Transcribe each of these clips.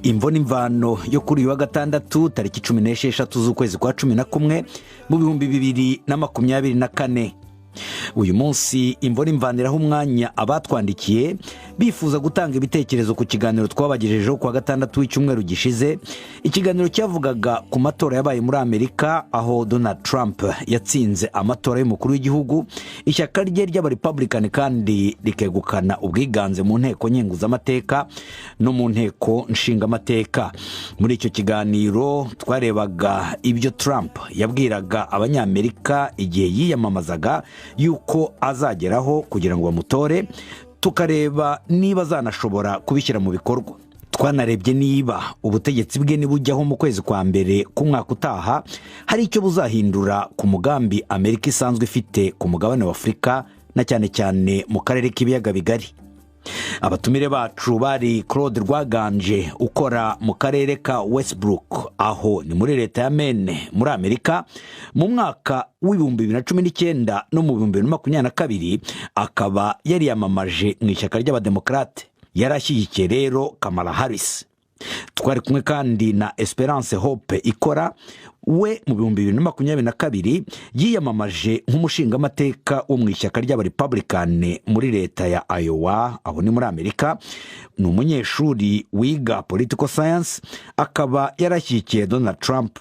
imvo n'imvano yo kuri uyu wa gatandatu tariki 16 z'ukwezi kwa 11 mu 2024. Uyu munsi imvo n'imvaniraho umwanya abatwandikiye bifuza gutanga ibitekerezo ku kiganiro twabagejejeho kwa gatandatu w'icyumweru gishize. Ikiganiro cyavugaga ku matora yabaye muri Amerika, aho Donald Trump yatsinze amatora y'umukuru w'igihugu, ishyaka rye ry'abarepublican kandi rikegukana ubwiganze mu nteko nkenguzamateka no mu nteko nshingamateka. Muri icyo kiganiro twarebaga ibyo Trump yabwiraga abanyamerika igihe yiyamamazaga yuko azageraho kugira ngo bamutore, tukareba niba zanashobora kubishyira mu bikorwa. Twanarebye niba ubutegetsi bwe nibujyaho mu kwezi kwa mbere k'umwaka utaha hari icyo buzahindura ku mugambi Amerika isanzwe ifite ku mugabane wa Afurika na cyane cyane mu karere k'ibiyaga bigari. Abatumire bacu bari Claude Rwaganje ukora mu karere ka Westbrook, aho ni muri leta ya Maine muri Amerika, mu mwaka w'2019 no mu 2022 akaba yari yamamaje mu ishyaka ry'abademokrate. Yarashyigikiye rero Kamala Harris. Twari kumwe kandi na Esperance Hope ikora, we mu 2022 yiyamamaje nk'umushingamateka wo mu ishyaka ry'abarepublican muri leta ya Iowa, aho ni muri Amerika. Ni umunyeshuri wiga political science, akaba yarashyigikiye Donald Trump.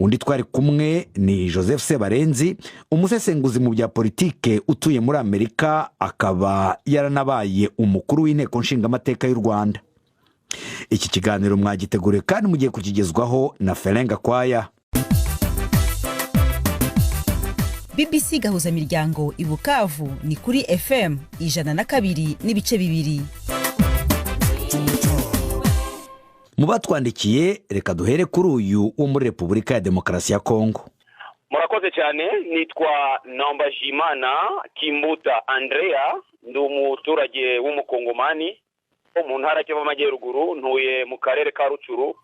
Undi twari kumwe ni Joseph Sebarenzi, umusesenguzi mu bya politike utuye muri Amerika, akaba yaranabaye umukuru w'inteko nshingamateka y'u Rwanda. Iki kiganiro mwagiteguriwe kandi mugiye kukigezwaho na Ferenga Kwaya. BBC gahuza miryango i Bukavu ni kuri FM 102.2. Mu batwandikiye reka duhere kuri uyu wo muri Repubulika ya Demokarasi ya Kongo. Murakoze cyane, nitwa Nambajimana Kimbuta Andrea, ndi umuturage w'umukongomani mu ntara y'Amajyaruguru, ntuye mu karere ka Rucuru,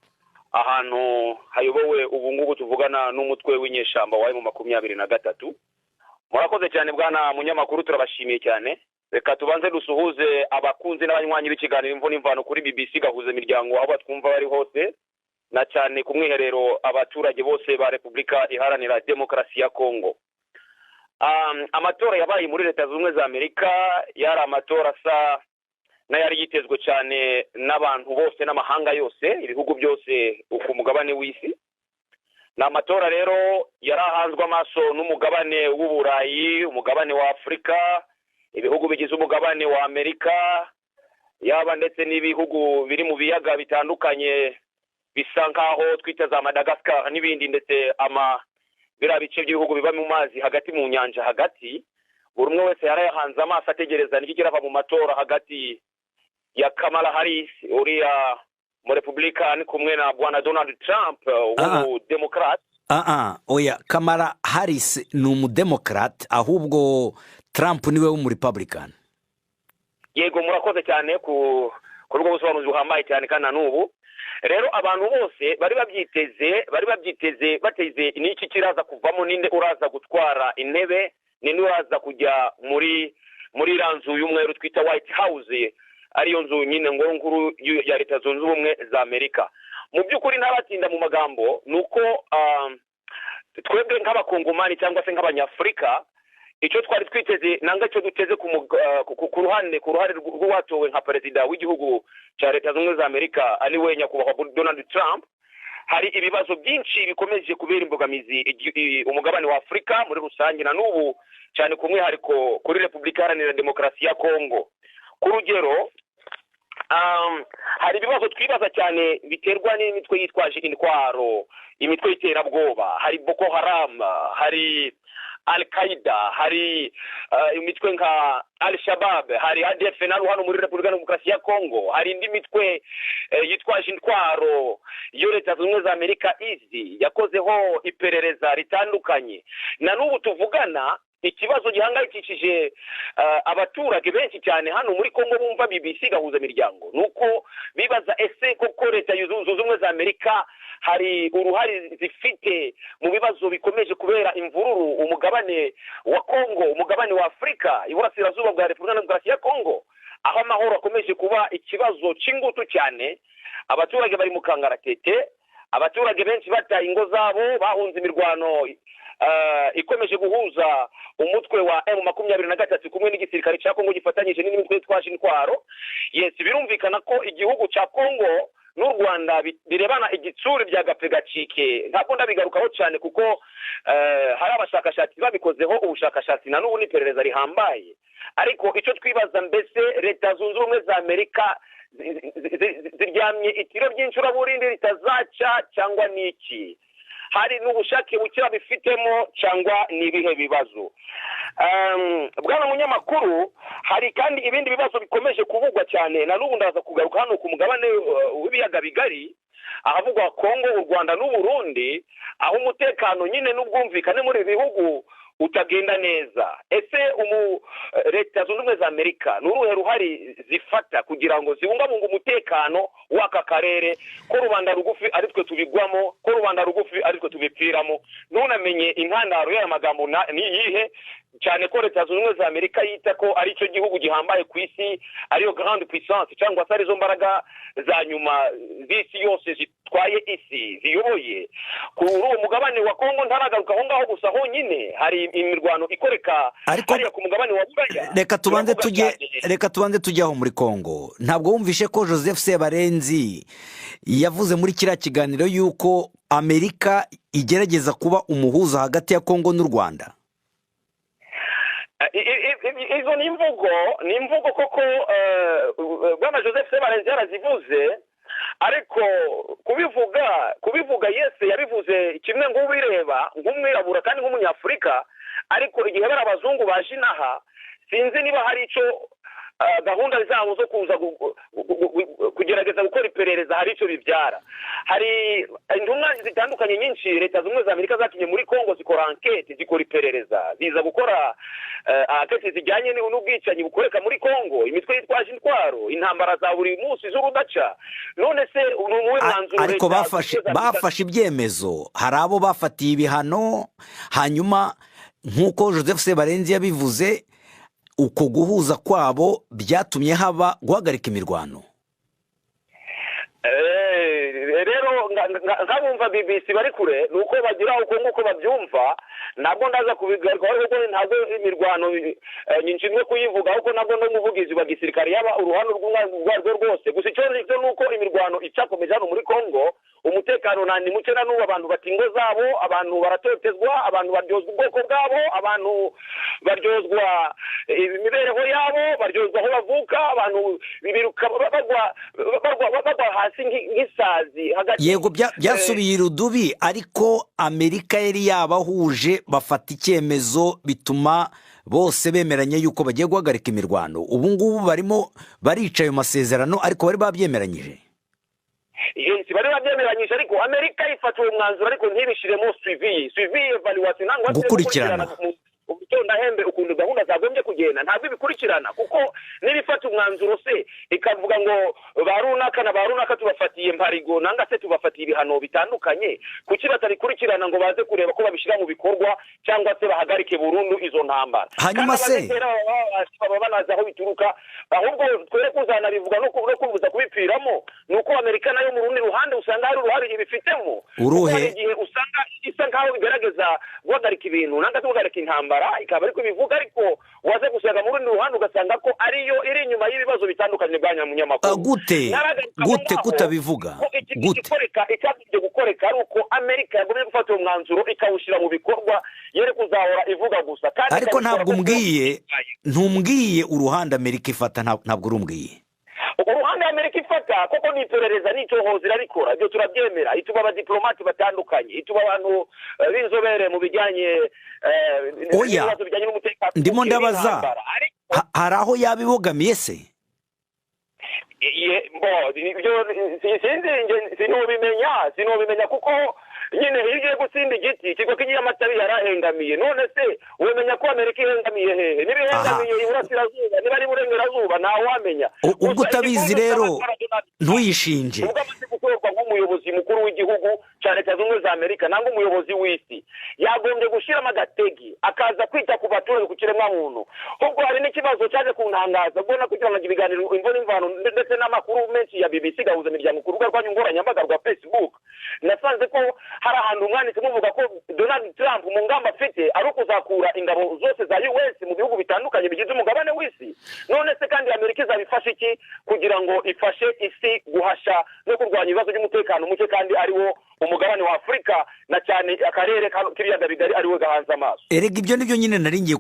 ahantu hayobowe ubu ngubu tuvugana n'umutwe w'inyeshamba wayo mu 23. Murakoze cyane bwana munyamakuru, turabashimiye cyane. Reka tubanze dusuhuze abakunzi n'abanywanyi b'ikiganiro imvo n'imvano kuri BBC gahuza imiryango aho batwumva bari hose, na cyane ku mwiherero abaturage bose ba Repubulika Iharanira Demokarasi ya Kongo. Amatora yabaye muri Leta Zunze za Amerika yari amatora asa n'ayari yitezwe cyane n'abantu bose n'amahanga yose, ibihugu byose ku mugabane w'isi. N'amatora rero yarahanzwe amaso n'umugabane w'Uburayi, umugabane wa Afurika, ibihugu bigize umugabane wa Amerika, yaba ndetse n'ibihugu biri mu biyaga bitandukanye bisa nkaho twita za Madagascar n'ibindi, ndetse bira bice by'ibihugu biba mu mazi hagati mu nyanja hagati. Buri umwe wese yarahanze amaso ategereza n'ikirava mu matora hagati ya Kamala Harris uriya mu Republican kumwe na bwana Donald Trump Democrat. Oya, Kamala Harris ni umudemocrat, ahubwo Trump niwe w'umurepublican. Yego, murakoze cyane ku rwo busobanuzi buhambaye cyane kandi n'ubu rero abantu bose bari babyiteze bateze n'iki kiraza kuvamo, ninde uraza gutwara intebe, ninde uraza kujya muri ranzu y'umweru twita White House, ariyo nzu nyine ngo nkuru ya Leta Zunze Ubumwe za Amerika. Mu by'ukuri ntabatinda mu magambo nuko twebwe nk'abakongomani cyangwa se nk'abanyafurika icyo twari twiteze nanga cyo duteze ku ruhande rw'uwatowe nka perezida w'igihugu cya Leta Zunze Ubumwe za Amerika ari we nyakubahwa Donald Trump. Hari ibibazo byinshi bikomeje kubera imbogamizi umugabane wa Afurika muri rusange na n'ubu cyane ku mwihariko kuri Repubulika Iharanira Demokarasi ya Kongo. Ku rugero hari ibibazo twibaza cyane biterwa n'imitwe yitwaje intwaro, imitwe y'iterabwoba. Hari Boko Haram, hari Al-Qaeda, hari imitwe nka Al-Shabaab, hari ADF na hano muri Repubulika Demokarasi ya Kongo. Hari indi mitwe yitwaje intwaro yo Leta Zunze Ubumwe za Amerika izi yakozeho iperereza ritandukanye. Na n'ubu tuvugana ikibazo gihangayikishije abaturage benshi cyane hano muri Kongo bumva BBC gahuza imiryango, nuko bibaza ese koko Leta Zunze Ubumwe za Amerika hari uruhare zifite mu bibazo bikomeje kubera imvururu umugabane wa Kongo, umugabane wa Afurika, iburasirazuba bwa Repubulika Demokarasi ya Kongo. aho amahoro akomeje kuba ikibazo cy'ingutu cyane, abaturage bari mu kangaratete, abaturage benshi bataye ingo zabo, bahunze imirwano ikomeje guhuza umutwe wa M23 kumwe n'igisirikare cya Kongo gifatanyije n'imitwe twaje intwaro. Yes, birumvikana ko igihugu cya Kongo n'u Rwanda birebana igitsuri bya gapegacike. Ntabwo ndabigarukaho cyane kuko hari abashakashatsi babikozeho ubushakashatsi na n'ubu n'iperereza rihambaye. Ariko icyo twibaza, mbese Leta Zunze Ubumwe za Amerika ziryamye itiro by'incuraburindi ritazaca cyangwa niki? Hari n'ubushake buke babifitemo cyangwa nibihe bibazo? Bwana munyamakuru, hari kandi ibindi bibazo bikomeje kuvugwa cyane, na n'ubu ndaza kugaruka hano ku mugabane w'ibiyaga bigari, ahavugwa Kongo, u Rwanda n'u Burundi, aho umutekano nyine n'ubwumvikane muri bihugu utagenda neza. Ese Leta Zunze Ubumwe za Amerika n'uruhe ruhari zifata kugira ngo zibungabunge umutekano w'aka karere, ko rubanda rugufi ari twe tubigwamo, ko rubanda rugufi ari twe tubipfiramo? Ntunamenye intandaro y'aya magambo ni iyihe, cyane ko Leta Zunze Ubumwe za Amerika yita ko ari cyo gihugu gihambaye ku isi, ariyo grande puissance cyangwa se arizo mbaraga za nyuma z'isi yose zitwaye isi, ziyoboye. Kuri uwo mugabane wa Kongo ntaragaruka aho ngaho gusa honyine, hari imirwano ikoreka hariya ku mugabane wa Buraya. Reka tubanze tujye aho muri Kongo. Ntabwo wumvishe ko Joseph Sebarenzi yavuze muri kiriya kiganiro yuko Amerika igerageza kuba umuhuza hagati ya Kongo n'u Rwanda? Izo ni imvugo koko bwana Joseph Sebarenzi yarazivuze, ariko kubivuga yese yabivuze kimwe ng'ubireba nk'umwirabura kandi nk'umunyafurika, ariko igihe bari abazungu baje inaha, sinzi niba hari icyo gahunda zabo zo kuza kugerageza gukora iperereza hari icyo bibyara. Hari intumwa zitandukanye nyinshi Leta Zunze Ubumwe za Amerika zakinye muri Kongo, zikora ankete, zikora iperereza, ziza gukora ankete zijyanye n'ubwicanyi bukoreka muri Kongo, imitwe yitwaje intwaro, intambara za buri munsi z'urudaca. None se n'umuwe mwanzuro ariko bafashe ibyemezo, hari abo bafatiye ibihano, hanyuma nk'uko Joseph Sebarenzi yabivuze, uko guhuza kwabo byatumye haba guhagarika imirwano. Rero nkabumva BBC bari kure, nuko bagira uko nguko babyumva, nabwo ndaza kubigaruka, ariko ntabwo imirwano nyinshi no kuyivuga, ahubwo nabwo n'umuvugizi wa gisirikare yaba uruhano rw'urwo rwose. Gusa icyo nzi nuko imirwano icyakomeje hano muri Kongo, umutekano ni muke, na n'ubu abantu batingo zabo, abantu baratotezwa, abantu baryozwa ubwoko bwabo, abantu baryozwa imibereho yabo, baryozwa aho bavuka, abantu biruka bagwa hasi nk'isazi hagati. Yego, byasubiye irudubi, ariko Amerika yari yabahuje, bafata icyemezo bituma bose bemeranya yuko bagiye guhagarika imirwano. Ubu ngubu barimo barica ayo masezerano, ariko bari babyemeranyije. Yes, bari babyemeranyije, ariko Amerika ifata uwo mwanzuro ariko ntibishiremo suivi evaluation, nangwa gukurikirana ndahembe ukuntu gahunda zagombye kugenda. Ntabwo ibikurikirana, kuko nibifata umwanzuro se ikavuga ngo barunaka tubafatiye mparigo, nanga se tubafatiye ibihano bitandukanye, kuki batarikurikirana ngo baze kureba ko babishira mu bikorwa cyangwa se bahagarike burundu izo ntambara? Hanyuma se banaza aho bituruka, ahubwo twere kuzana bivuga no kubuza kubipfiramo, nuko Amerika nayo mu rundi ruhande usanga hari uruhare ibifitemo. Uruhe igihe usanga isa nkaho bigaragaza guhagarika ibintu, nanga se guhagarika intambara, ikaba ariko bivuga, ariko waze gusaga mu rundi ruhande ugasanga ko ariyo iri inyuma y'ibibazo bitandukanye bwa nyamunyamakuru. Gute kutabivuga? Icyagiye gukoreka ari uko Amerika yagomye gufata uwo mwanzuro ikawushyira mu bikorwa, yere kuzahora ivuga gusa. Ariko ntumbwiye uruhande Amerika ifata, ntabwo urumbwiye. Uruhande Amerika ifata koko ni iperereza, n'icyo hoza irabikora, ibyo turabyemera. Ituba abadiplomati batandukanye, ituba abantu b'inzobere mu bijyanye n'ibibazo bijyanye n'umutekano. Ndimo ndabaza, hari aho yabibogamiye se? Sinubimenya kuko nyine hirya gutsinda igiti kigo kigiye amatabi yarahengamiye none se wemenya ko Amerika ihengamiye hehe nibihengamiye iburasirazuba niba ari burengerazuba ntawe wamenya ubwo utabizi rero ntuyishinje ubwo amaze gukorwa nk'umuyobozi mukuru w'igihugu cyane cyane z'ubumwe za Amerika nangwa umuyobozi w'isi yagombye gushyiramo agategi akaza kwita ku baturage ku kiremwamuntu ubwo hari n'ikibazo cyaje kuntangaza ubona kugira ngo ibiganiro imvura imvano ndetse n'amakuru menshi ya BBC gahuza imiryango ku rubuga rw'anyunguranyambaga rwa Facebook nasanze ko hari ahantu umwanditsi muvuga ko Donald Trump mu ngamba afite ari ukuzakura ingabo zose za US mu bihugu bitandukanye bigize umugabane w'isi none se kandi Amerika izabifasha iki kugira ngo ifashe isi guhasha no kurwanya ibibazo by'umutekano muke kandi ariwo umugabane wa Afrika na cyane akarere k'ibiyaga bigari ariwe gahanze amaso erega ibyo nibyo nyine naringiye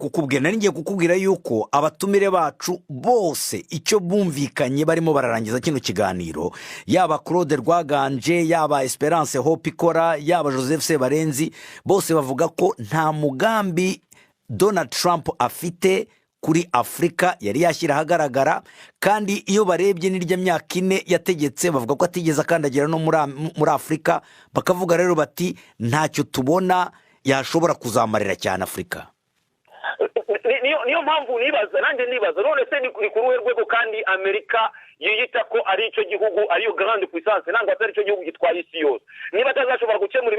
kukubwira yuko abatumire bacu bose icyo bumvikanye barimo bararangiza kino kiganiro yaba Claude Rwaganje yaba Esperance Hope ikora yaba Joseph Sebarenzi bose bavuga ko nta mugambi Donald Trump afite kuri Afrika yari yashyira ahagaragara kandi iyo barebye n'irya myaka 4 yategetse bavuga ko atigeze akandagira no muri Afrika bakavuga rero bati ntacyo tubona yashobora kuzamarira cyane Afrika niyo mpamvu nibaza none se ni ku ruhe rwego kandi Amerika yiyita ko ari icyo gihugu ariyo grande puissance nangwa atari icyo gihugu gitwaye isi yose niba atazashobora gukemura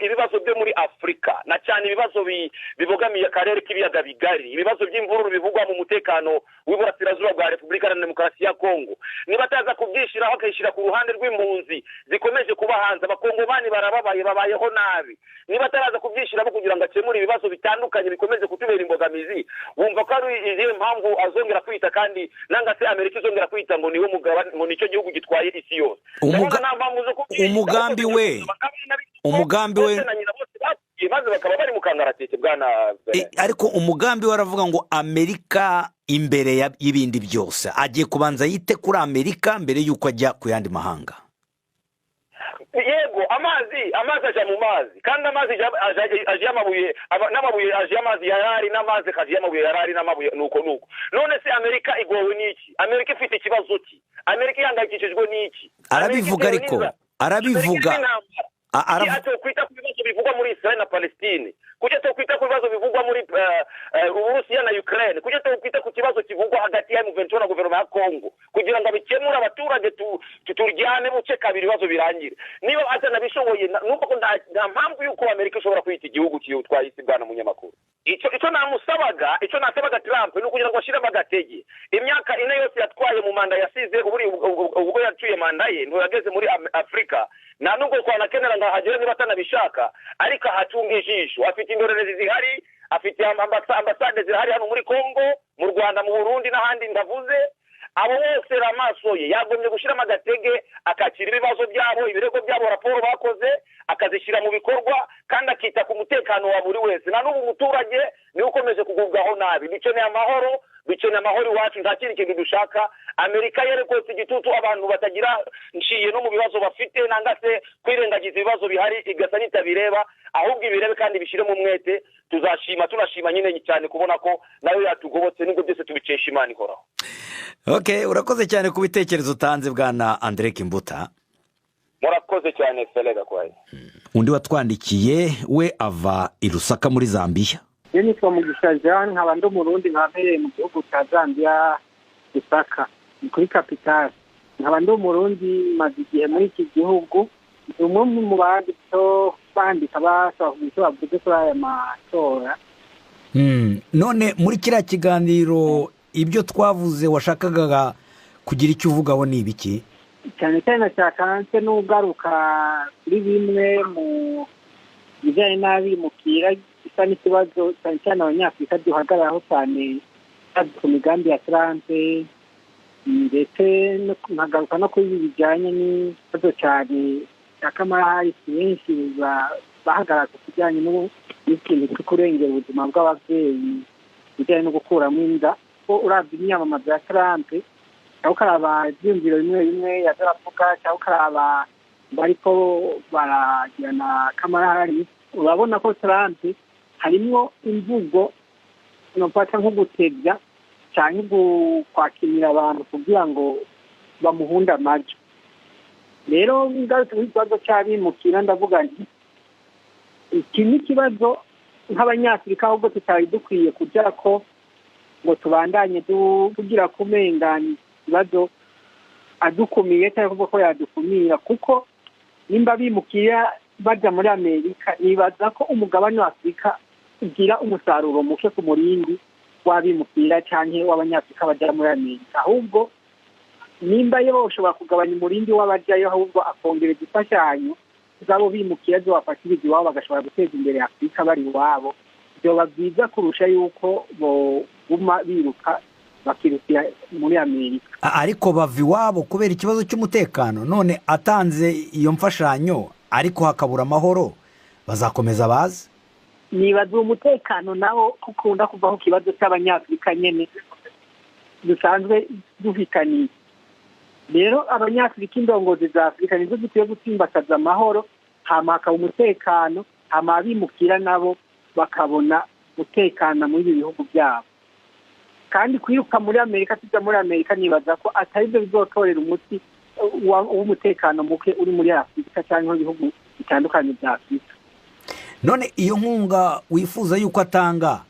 ibibazo byo muri Afrika na cyane ibibazo bibogamiye akarere k'ibiyaga bigari ibibazo by'imvururu bivugwa mu mutekano w'iburasirazuba bwa Repubulika ya Demokarasi ya Kongo niba ataza kubyishiraho akayishyira ku ruhande rw'impunzi zikomeje kuba hanze abakongomani babayeho nabi niba ataraza kubyishiraho kugira ngo akemure ibibazo bitandukanye bikomeze kutubera imbogamizi wumva ko ari izihe mpamvu azongera kwita kandi nanga se Amerika izongera kwita ngo niwe mugabane ngo nicyo gihugu gitwaye isi yose umugambi we maze bakaba bari mu kangaratete bwana ariko umugambi waravuga ngo Amerika imbere y'ibindi byose agiye kubanza yite kuri Amerika mbere yuko ajya ku yandi mahanga yego amazi aje mu mazi kandi amazi aje amabuye n'amabuye aje amazi yarari n'amazi aje amabuye yarari n'amabuye nuko none se Amerika igowe n'iki Amerika ifite ikibazo ki Amerika ihangayikishijwe n'iki arabivuga ariko arabivuga kwita ku bibazo bivugwa muri Israel na Palestine kujya kwita ku bibazo bivugwa muri Urusiya na Ukraine kujya kwita ku kibazo kivugwa hagati ya M23 na guverinoma ya Kongo kugira ngo abikemure abaturage turyane buce kabiri ibibazo birangire niba atanabishoboye nuko ko nta mpamvu yuko Amerika ishobora kwita igihugu cyitwaye isi bwana munyamakuru icyo nasabaga Trump ni ukugira ngo ashiremo agatege imyaka 4 yose yatwaye mu manda yasize ubwo yacuye manda ye ntuyageze muri Afrika na nubwo kwa nakenera ngahagera niba atanabishaka ariko ahatunga ijisho afite indorerezi zihari afite ambasade zihari hano muri Kongo mu Rwanda mu Burundi n'ahandi ndavuze abo bose ramaso ye yagombye gushiramo agatege akakira ibibazo byabo ibirego byabo raporo bakoze akazishyira mu bikorwa kandi akita ku mutekano wa buri wese na n'ubu umuturage ni ukomeje kugubwaho nabi bikeneye amahoro iwacu nta kindi kintu dushaka Amerika yerekotse igitutu abantu batagira nshiye no mu bibazo bafite nanga se kwirengagiza ibibazo bihari igasa nitabireba ahubwo ibirebe kandi bishire mu mwete tunashima nyine cyane kubona ko nayo yatugobotse nubwo byose tubikesha Imana ihoraho. Okay, urakoze cyane ku bitekerezo utanze bwana Andre Kimbuta. Murakoze cyane Felega kwaye. Undi watwandikiye we ava i Lusaka muri Zambia. Ye nitwa Mugisha Jean nkaba ndo Murundi nkabereye mu gihugu cya Zambia Lusaka kuri capital. Nkaba ndo Murundi maze igihe muri iki gihugu umwe mu banditso bandika basaba bavuze ko aya matora. None muri kiriya kiganiro ibyo twavuze washakaga kugira icyo uvugaho ni ibiki? Cyane cyane cyakanse n'ugaruka kuri bimwe mu bijyanye n'abimukira isa n'ikibazo cyane cyane abanyafurika duhagararaho cyane ku migambi ya Trump ndetse nkagaruka no kuri bijyanye n'ikibazo cyane cy'akamarayi benshi bahagarara ku kijyanye n'ikintu cyo kurengera ubuzima bw'ababyeyi bijyanye no gukuramo inda ko urabye imyamamazo ya Trump cyangwa ukaraba ibyumviro bimwe yazaravuga cyangwa ukaraba bariko baragirana Kamala urabona ko Trump harimo imvugo nopata nko gutebya cyangwa kwakirira abantu kugira ngo bamuhunda amajwi rero ingaruka y'ikibazo cy'abimukira ndavuga nti iki ni ikibazo nk'abanyafurika ahubwo tutari dukwiye kugira ko ngo tubandanye tugira kumengana ikibazo adukumiye cyangwa kuvuga ko yadukumira, kuko nimba bimukira bajya muri Amerika nibaza ko umugabane wa Afurika ugira umusaruro muke ku murindi w'abimukira cyangwa w'abanyafurika bajya muri Amerika, ahubwo nimba yo bashobora kugabanya umurindi w'abajyayo ahubwo akongereza imfashanyo zabo bimukira zo bafatiriza iwabo bagashobora guteza imbere Afurika bari iwabo, byoba byiza kurusha yuko boguma biruka bakirukira muri Amerika. Ariko bava iwabo kubera ikibazo cy'umutekano, none atanze iyo mfashanyo ariko hakabura amahoro bazakomeza baze. Nibaza umutekano nawo ukunda kuvaho ikibazo cy'abanyafurika nyene dusanzwe dufitaniye. Rero abanyafurika, indongozi za Afurika nizo dukwiye gutsimbataza amahoro, hama hakaba umutekano, hama abimukira nabo bakabona gutekana muri ibi bihugu byabo. Kandi kwiruka muri Amerika, tujya muri Amerika, nibaza ko atari byo bizotorera umuti w'umutekano muke uri muri Afurika cyangwa ibihugu bitandukanye bya Afurika. None iyo nkunga wifuza yuko atanga,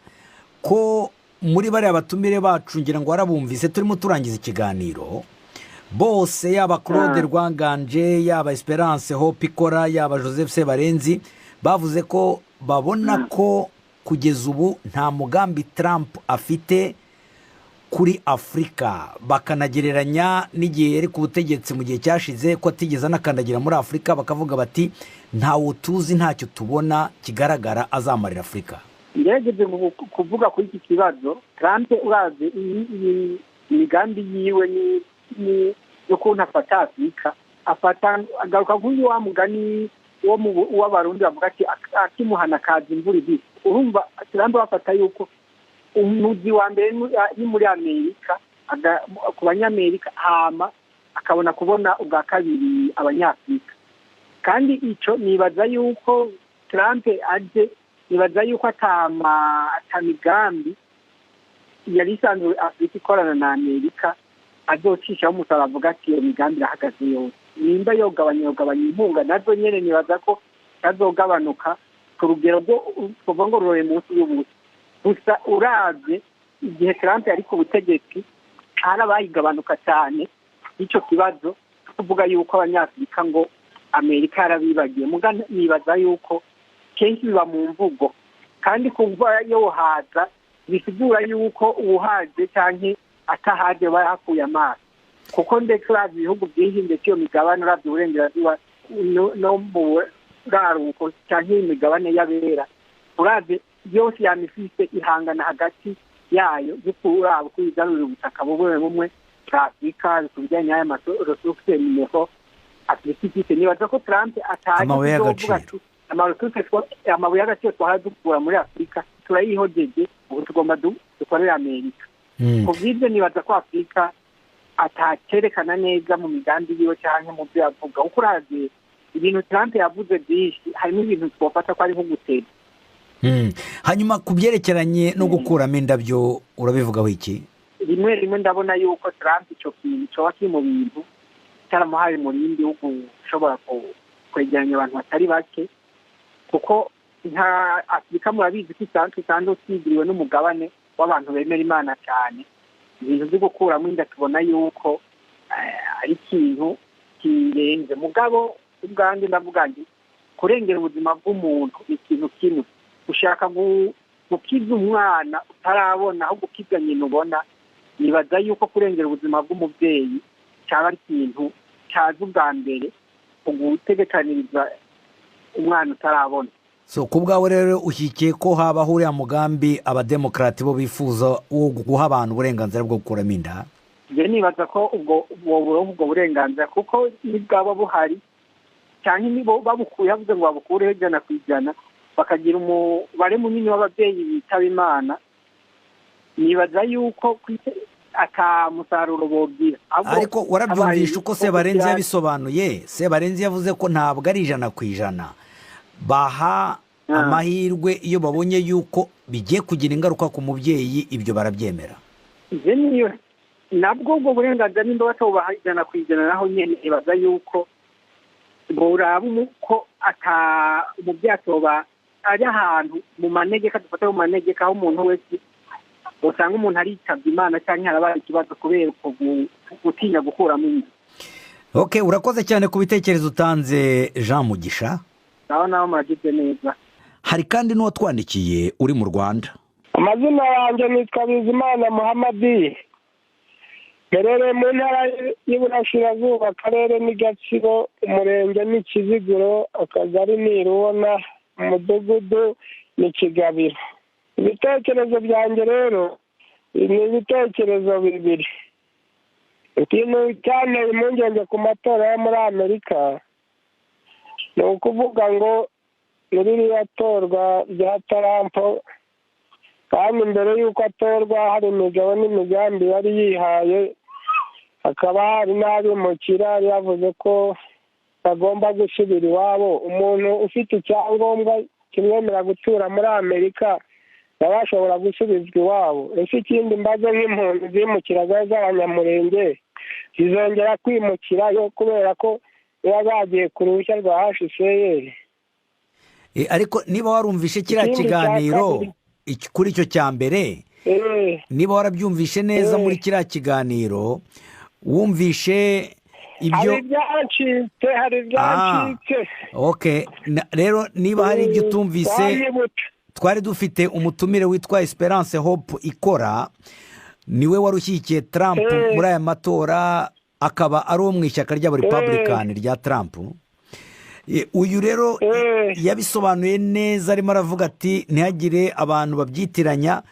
ko muri bariya batumire bacu ngira ngo warabumvise turimo turangiza ikiganiro, bose yaba Claude Rwanganje, yaba Esperance Hope Ikora, yaba Joseph Sebarenzi, bavuze ko babona ko kugeza ubu nta mugambi Trump afite kuri Afurika, bakanagereranya n'igihe yari ku butegetsi mu gihe cyashize ko atigeze anakandagira muri Afurika, bakavuga bati ntawe tuzi, ntacyo tubona kigaragara azamarira Afurika. Ngerageze kuvuga kuri iki kibazo, Trump urazi imigambi yiwe ni yo kuntu afata Afurika, agaruka nk'uyu wa mugani w'abarundi bavuga ati akimuhana kaza imvura ibisi. Urumva Trump bafata yuko umuzi wa mbere ni muri Amerika ku banyamerika, hama akabona kubona ubwa kabiri abanyafurika. Kandi icyo nibaza yuko Trump aje, nibaza yuko atamigambi yari isanzwe Afurika ikorana na Amerika azocishaho umusaruro, avuga ati iyo migambi irahagaze yose. Nimba yogabanya inkunga nazo nyene nibaza ko azogabanuka ku rugero rwo kuva ngo rurore munsi y'ubusa. Gusa uravye igihe Trump yari ku butegetsi harabayigabanuka cyane icyo kibazo, kuvuga yuko abanyafurika ngo Amerika yarabibagiye. Muga nibaza yuko kenshi biba mu mvugo, kandi kuva yohaza bisigura yuko uhaje cyangwa atahaje bahakuye amaso, kuko ndetse urazi ibihugu byinshi ndetse iyo migabane uravye uburengerazuba no mu raruko cyangwa imigabane y'abera, urazi yose yamifise ihangana hagati yayo y'urabo kwizanura ubutaka bumwe bumwe bwa Afurika kubijyanye n'aya maresurse niho Afurika ifite. Nibaza ko Trump ataje kuvuga ati amabuye y'agaciro twaradukura muri Afurika turayihojeje, ubu tugomba dukorera Amerika. Ku bw'ibyo nibaza ko Afurika atakerekana neza mu migambi yiwe cyangwa mu byo yavuga, kuko urazi ibintu Trump yavuze byinshi, harimo ibintu twafata ko ari nko gutera. Hanyuma ku byerekeranye no gukuramo indabyo urabivugaho iki? Rimwe ndabona yuko Trump icyo kintu cyoba kiri mu bintu cyaramuhaye umurindi wo gushobora kwegeranya abantu batari bake, kuko nka Afurika murabizi ko isanzwe twigiriwe n'umugabane w'abantu bemera Imana cyane. Ibintu byo gukuramo inda tubona yuko ari ikintu kirenze. Mugabo ubwanjye ndavuga nti kurengera ubuzima bw'umuntu ni ikintu kimwe, ushaka gukiza umwana utarabona aho gukiza nyina ubona. Nibaza yuko kurengera ubuzima bw'umubyeyi cyaba ari ikintu cyaza ubwa mbere ugutegekaniriza umwana utarabona. So ku bwawe rero ushyigikiye ko habaho uriya mugambi abademokarati bo bifuza wo guha abantu uburenganzira bwo gukuramo inda? Njye nibaza ko ubwo burenganzira, kuko nibwaba buhari cyane nibo babukuye, havuze ngo babukureho 100%, bakagira umubare munini w'ababyeyi bitaba Imana. Nibaza yuko aka musaruro bogira. Ariko warabyumvisha uko Sebarenzi yabisobanuye. Sebarenzi yavuze ko ntabwo ari 100%, baha amahirwe iyo babonye yuko bigiye kugira ingaruka ku mubyeyi, ibyo barabyemera. Nje niyo nabwo ubwo burenganzira nimba batobaha 100% naho nyene ibaza yuko boraba ko ata umubyeyi atoba ari ahantu mu manegeka, dufate mu manegeka aho umuntu wese usanga umuntu aritabye Imana cyangwa harabaye ikibazo kubera gutinya gukuramo inda. Okay, urakoze cyane ku bitekerezo utanze Jean Mugisha. Naho muragize neza. Hari kandi n'uwatwandikiye uri mu Rwanda. Amazina yanjye nitwa Bizimana Muhammadi, mperereye mu ntara y'Iburasirazuba, akarere ni Gatsibo, umurenge ni Kiziguro, akagari ni Rubona, umudugudu ni Kigabiro. Ibitekerezo byanjye rero ni ibitekerezo bibiri. Ikintu cyanteye impungenge ku matora yo muri Amerika ni ukuvuga ngo ririya torwa rya Trump, kandi mbere y'uko atorwa hari imigabo n'imigambi yari yihaye, hakaba hari n'abimukira yavuze ko bagomba gusubira iwabo. Umuntu ufite icyangombwa kimwemerera gutura muri Amerika baba bashobora gusubizwa iwabo. Ese ikindi mbaze nk'impunzi zimukiraga z'abanyamurenge zizongera kwimukirayo kubera ko baba bagiye ku ruhushya rwa HCR. Ariko niba warumvishe kiriya kiganiro kuri icyo cya mbere, niba warabyumvishe neza muri kiriya kiganiro, wumvishe ibyo hari ibyacitse. Okay, rero niba hari ibyo utumvise, twari dufite umutumire witwa Esperance Hope Ikora, niwe warushyigikiye Trump muri aya matora, akaba ari uwo mu ishyaka ry'Abarepublican rya Trump. Uyu rero yabisobanuye neza, arimo aravuga ati ntihagire abantu babyitiranya.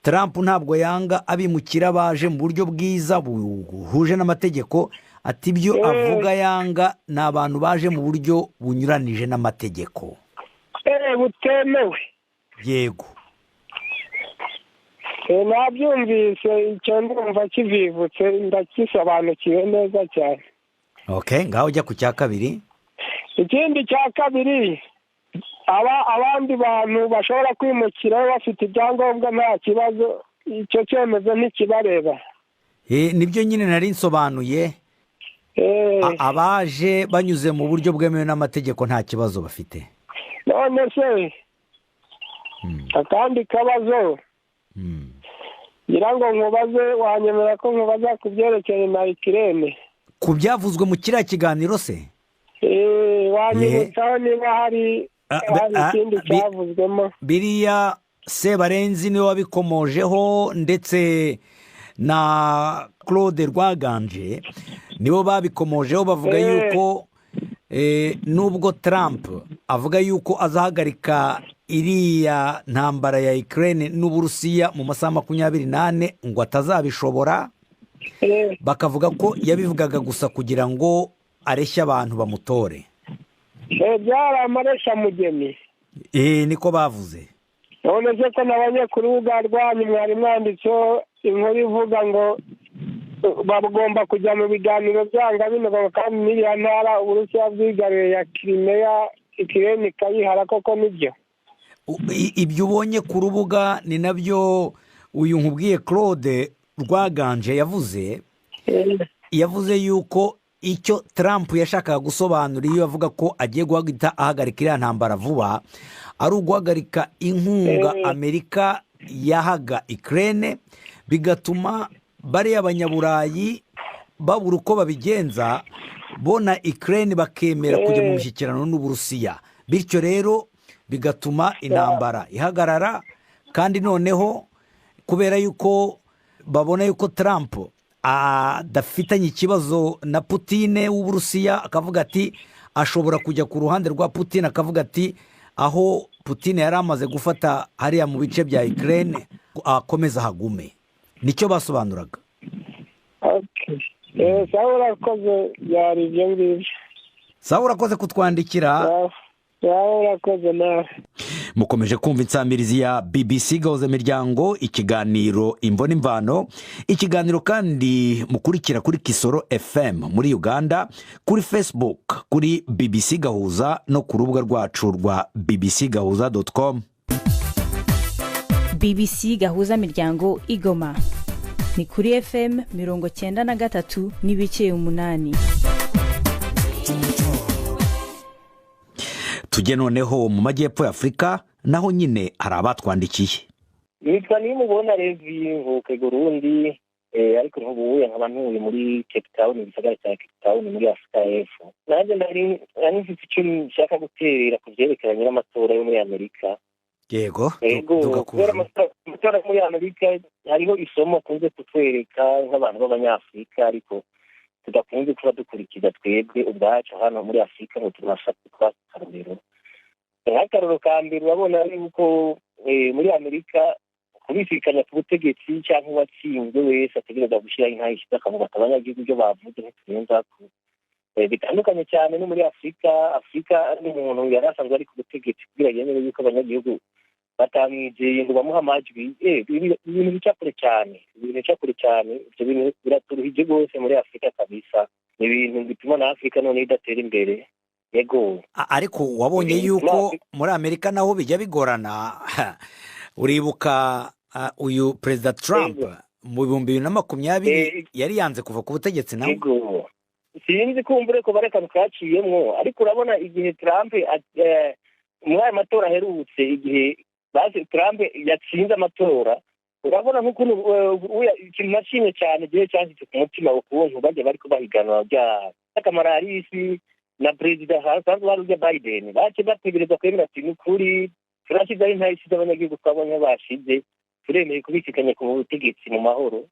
Trump ntabwo yanga abimukira baje mu buryo bwiza buhuje n'amategeko, ati ibyo avuga yanga ni abantu baje mu buryo bunyuranije n'amategeko butemewe. Yego, nabyumvise, icyo ndumva kivivutse, ndakisobanukiwe neza cyane. Okay, ngaho ujya ku cya kabiri. Ikindi cya kabiri, abandi bantu bashobora kwimukira bafite ibyangombwa nta kibazo, icyo cyemezo ntikibareba. Nibyo nyine nari nsobanuye. Abaje banyuze mu buryo bwemewe n'amategeko nta kibazo bafite. None se akandi kabazo ngira ngo nkubaze, wanyemera ko nkubaza ku byerekeye na Ukraine, ku byavuzwe mu kiriya kiganiro se? Wanyibutsaho niba hari ikindi cyavuzwemo. Biriya Sebarenzi niwe wabikomojeho, ndetse na Claude Rwaganje nibo babikomojeho, bavuga yuko nubwo Trump avuga yuko azahagarika iriya ntambara ya Ukraine n'Uburusiya mu masaha 24 ngo atazabishobora, bakavuga ko yabivugaga gusa kugira ngo areshya abantu bamutore. Byari amaresha mugeni. Niko bavuze. None se ko nabanye ku rubuga rwanyu mwari mwanditseho inkuru ivuga ngo bagomba kujya mu biganiro byanga bino, kandi n'iriya ntara Uburusiya bwigaruriye ya Crimea, Ukraine ikayihara, koko nibyo? Ibyo ubonye ku rubuga ni nabyo uyu nkubwiye Claude Rwaganje yavuze. Yavuze yuko icyo Trump yashakaga gusobanura iyo avuga ko agiye guhagita ahagarika iriya ntambara vuba, ari uguhagarika inkunga Amerika yahaga Ukraine, bigatuma bariya abanyaburayi babura uko babigenza, bona Ukraine bakemera kujya mu mishyikirano n'Uburusiya, bityo rero bigatuma intambara ihagarara. Kandi noneho kubera yuko babona yuko Trump adafitanye ikibazo na Putin w'Uburusiya, akavuga ati ashobora kujya ku ruhande rwa Putin, akavuga ati aho Putin yari amaze gufata hariya mu bice bya Ukraine akomeza hagume. Nicyo basobanuraga. Sawa, urakoze, byari ibyo ngibyo. Sawa, urakoze kutwandikira. Urakoze nawe. Mukomeje kumva insamirizi ya BBC Gahuza Miryango, ikiganiro Imvo n'Imvano. Ikiganiro kandi mukurikira kuri Kisoro FM muri Uganda, kuri Facebook kuri BBC Gahuza, no ku rubuga rwacu rwa bbcgahuza.com. BBC Gahuza Miryango Igoma ni kuri FM 93.8. tujye noneho mu majyepfo ya Afurika naho nyine hari abatwandikiye. nitwa nimubona Levi mvuke Burundi ariko ntubuye nkaba ntuye muri Cape Town, igisagara cya Cape Town muri Afurika y'Epfo. Nanjye nari mfite icyo nshaka guterera ku byerekeranye n'amatora yo muri Amerika. Yego kubera amatora muri Amerika hariho isomo kunze kutwereka nk'abantu b'abanyafurika, ariko tudakunze kuba dukurikiza twebwe ubwacu hano muri Afurika ngo tubafate twakarorero. Nk'akarorero ka mbere urabona yuko muri Amerika kubisikanya ku butegetsi cyangwa uwatsinzwe wese ategereza gushyiraho intahe ishyize akavuga ati abanyagihugu ibyo bavuze ntiturenza ku bitandukanye cyane no muri Afurika n'umuntu yari asanzwe ari ku butegetsi kugira yemere yuko abanyagihugu batamwizeye ngo bamuhe amajwi. Ibintu bica kure cyane, ibyo bintu biraturuhije rwose muri Afurika kabisa. Ni ibintu bituma na Afurika none idatera imbere. Yego, ariko wabonye yuko muri Amerika naho bijya bigorana. Uribuka uyu Perezida Trump mu 2020 yari yanze kuva ku butegetsi nawe. Yego, sinzi kumbure ko barekana kaciyemwo, ariko urabona igihe Trump muri aya matora aherutse, igihe Trump yatsinze amatora, urabona nk'ukuntu ikintu nashimye cyane igihe cyanditse ku mutima ukuntu bajya bari kubahiganwa bya Kamala Harris na Perezida Joe Biden. Bace bategereza kwemera ati ni ukuri turashyizeho intahe ishyize abanyagihugu twabonye bashize, turemeye kubisikanya ku butegetsi mu mahoro.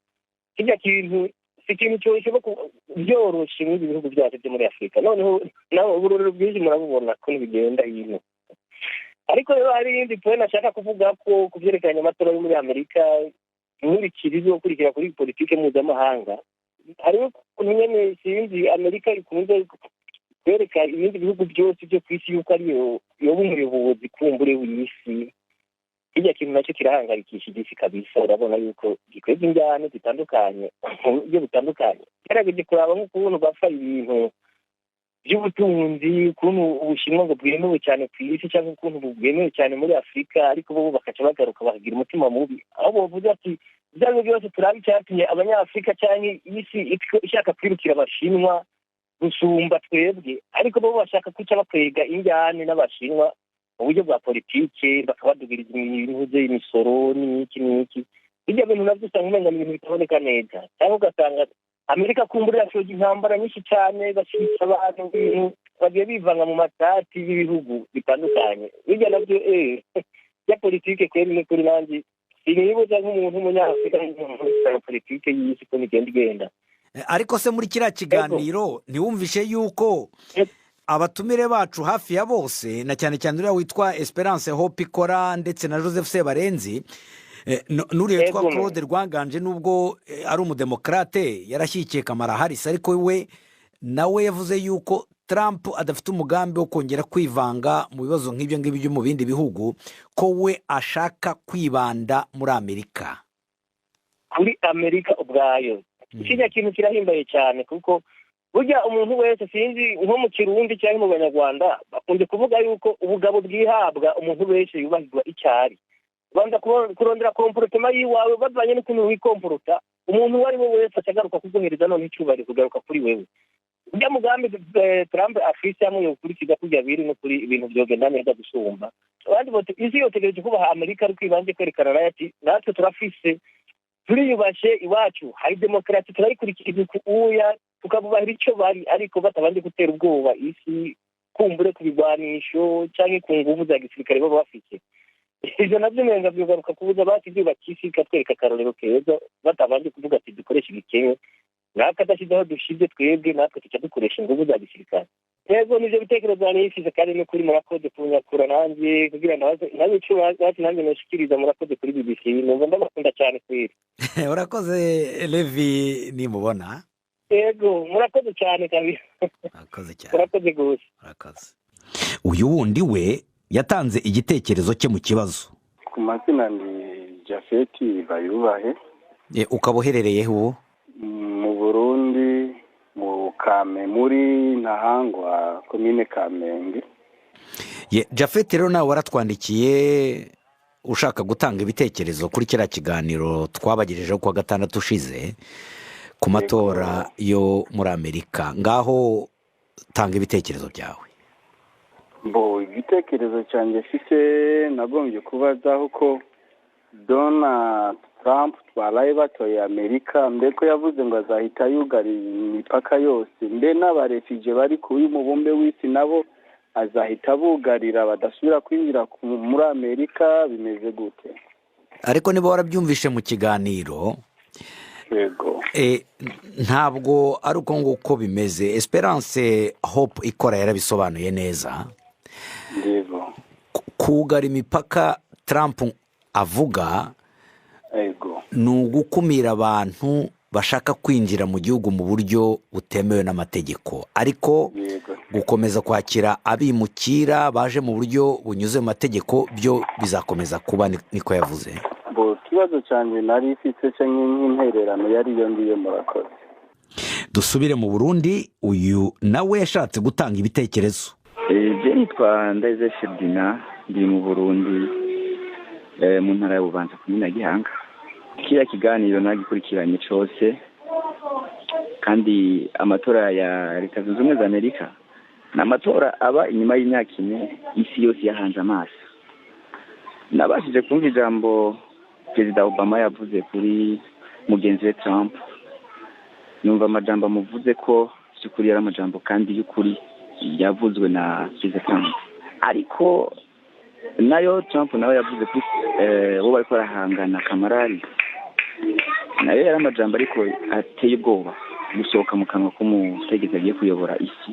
Kijya kintu si ikintu cyoshoboka byoroshye muri ibi bihugu byacu byo muri Afurika. Noneho nawe ubururu bwinshi murabubona ko bigenda hino. Ariko rero hari ibindi point nashaka kuvuga ko ku byerekanye amatora yo muri Amerika, inkurikirizo gukurikira kuri politike mpuzamahanga. Hariho ukuntu nyene sinzi Amerika ikunze kwereka ibindi bihugu byose byo ku isi yuko ariyo umuyobozi kumbure w'isi. Kijya kintu nacyo kirahangarikishije isi kabisa. Urabona yuko gikwega injyana zitandukanye mu buryo butandukanye. Gerageje kuraba nk'ukuntu bapfa ibintu by'ubutunzi, ukuntu Ubushinwa ngo bwemewe cyane ku isi cyangwa ukuntu bwemewe cyane muri Afurika, ariko bo bakaca bagaruka bakagira umutima mubi, aho bavuze ati ibyo byose turabi cyatumye abanyafurika cyangwa isi ishaka kwirukira Abashinwa gusumba twebwe, ariko bo bashaka kuca bakwega injyane n'Abashinwa mu buryo bwa politike, bakabadugiriza ibintu by'imisoro n'iki. Ibyo bintu nabyo usanga umenga ni ibintu bitaboneka neza, cyangwa ugasanga Amerika kumbura yashoje intambara nyinshi cyane, bashyitsa abantu ibintu bagiye bivanga mu matati y'ibihugu bitandukanye. Bijya nabyo ya politike kweri kuri nanjye sinibuza nk'umuntu w'umunyafurika n'umuntu politike y'isi ko igenda. Ariko se muri kiriya kiganiro ntiwumvishe yuko abatumire bacu hafi ya bose, na cyane cyane uriya witwa Esperance Hope ikora ndetse na Joseph Sebarenzi, n'uriya witwa Claude Rwanganje nubwo ari umudemokrate yarashyigikiye Kamala Harris, ariko we nawe yavuze yuko Trump adafite umugambi wo kongera kwivanga mu bibazo nk'ibyo ngibyo mu bindi bihugu, ko we ashaka kwibanda muri Amerika. Kuri Amerika ubwayo ikijya kintu kirahimbaye cyane, kuko burya umuntu wese sinzi nko mu Kirundi cyangwa mu Banyarwanda bakunze kuvuga yuko ubugabo bwihabwa umuntu wese yubahirwa icyari. Banda kurondera komportema yiwawe bavanye n'ukuntu wikomporta, umuntu wari we wese acagaruka kuguhereza none icyubahiro kugaruka kuri wewe. Ujya mugambi Trump afise hamwe yo kurikiza kujya biri no kuri ibintu byogenda neza gusumba. Abandi bote isi yotegereje kuba Amerika ari kwibanje kwerekana ati natwe turafise turiyubashe iwacu, hari demokrasi turayikurikiza uya tukabubahira icyo bari, ariko batabanje gutera ubwoba isi kumbure ku bigwanisho cyangwa ku nguvu za gisirikare baba bafite. Ibyo nabyo nenga byogaruka kubuza bati byubakisi katwereka akarorero keza, batabanje kuvuga ati dukoresha ibikenya natwe adashyizeho dushize twebwe natwe tuca dukoresha inguvu za gisirikare. Yego nivyo bitekerezo bane yisize kandi no kuri murakoze kunyakura nanjye kugira nawe icyo bati nanjye nashikiriza murakoze kuri BBC. Numva ndabakunda cyane kweri. Urakoze Levi nimubona. Yego murakoze cyane kabisa. Murakoze cyane. Murakoze gose. Murakoze. Uyu wundi we yatanze igitekerezo cye mu kibazo. Ku mazina ni Jafeti Bayubahe. Ukaboherereye uwo? Mu Burundi mu muri Ntahangwa komine Kamenge. Jafeti rero nawe waratwandikiye ushaka gutanga ibitekerezo kuri kiriya kiganiro twabagejejeho kuwa gatandatu ushize ku matora yo muri Amerika. Ngaho tanga ibitekerezo byawe. igitekerezo cyanjye mfite nagombye kubazaho ko Donald Trump twaraye batoye Amerika mbeko yavuze ngo azahita yugarira imipaka yose mbe n'abarefugee bari kuri mubumbe w'isi nabo azahita bugarira badasubira kwinjira muri Amerika bimeze gute? ariko niba warabyumvishe mu kiganiro Yego. Ntabwo ari uko nguko bimeze. Esperance Hope ikora yarabisobanuye neza. Yego. Kugara imipaka Trump avuga ni ugukumira abantu bashaka kwinjira mu gihugu mu buryo butemewe n'amategeko, ariko gukomeza kwakira abimukira baje mu buryo bunyuze mu mategeko byo bizakomeza kuba, niko yavuze. Ikibazo cyane nari ifite nk'intererano yari iyo ngiyo murakoze. Dusubire mu Burundi, uyu nawe yashatse gutanga ibitekerezo. Je nitwa Ndayize Ferdinand, ndi mu Burundi mu ntara ya Bubanza kumina Gihanga. Kiriya kiganiro nagikurikiranye cyose, kandi amatora ya Leta Zunze Ubumwe za Amerika n'amatora aba inyuma y'imyaka ine isi yose yahanze amaso. Nabashije kumva ijambo Perezida Obama yavuze kuri mugenzi we Trump. Numva amajambo amuvuze ko cyukuri yari amajambo kandi y'ukuri yavuzwe na Perezida Trump. Ariko nayo Trump nawe yavuze kuri bo bariko barahangana Kamarari, nayo yari amajambo ariko ateye ubwoba gusohoka mu kanwa k'umutegetsi agiye kuyobora isi,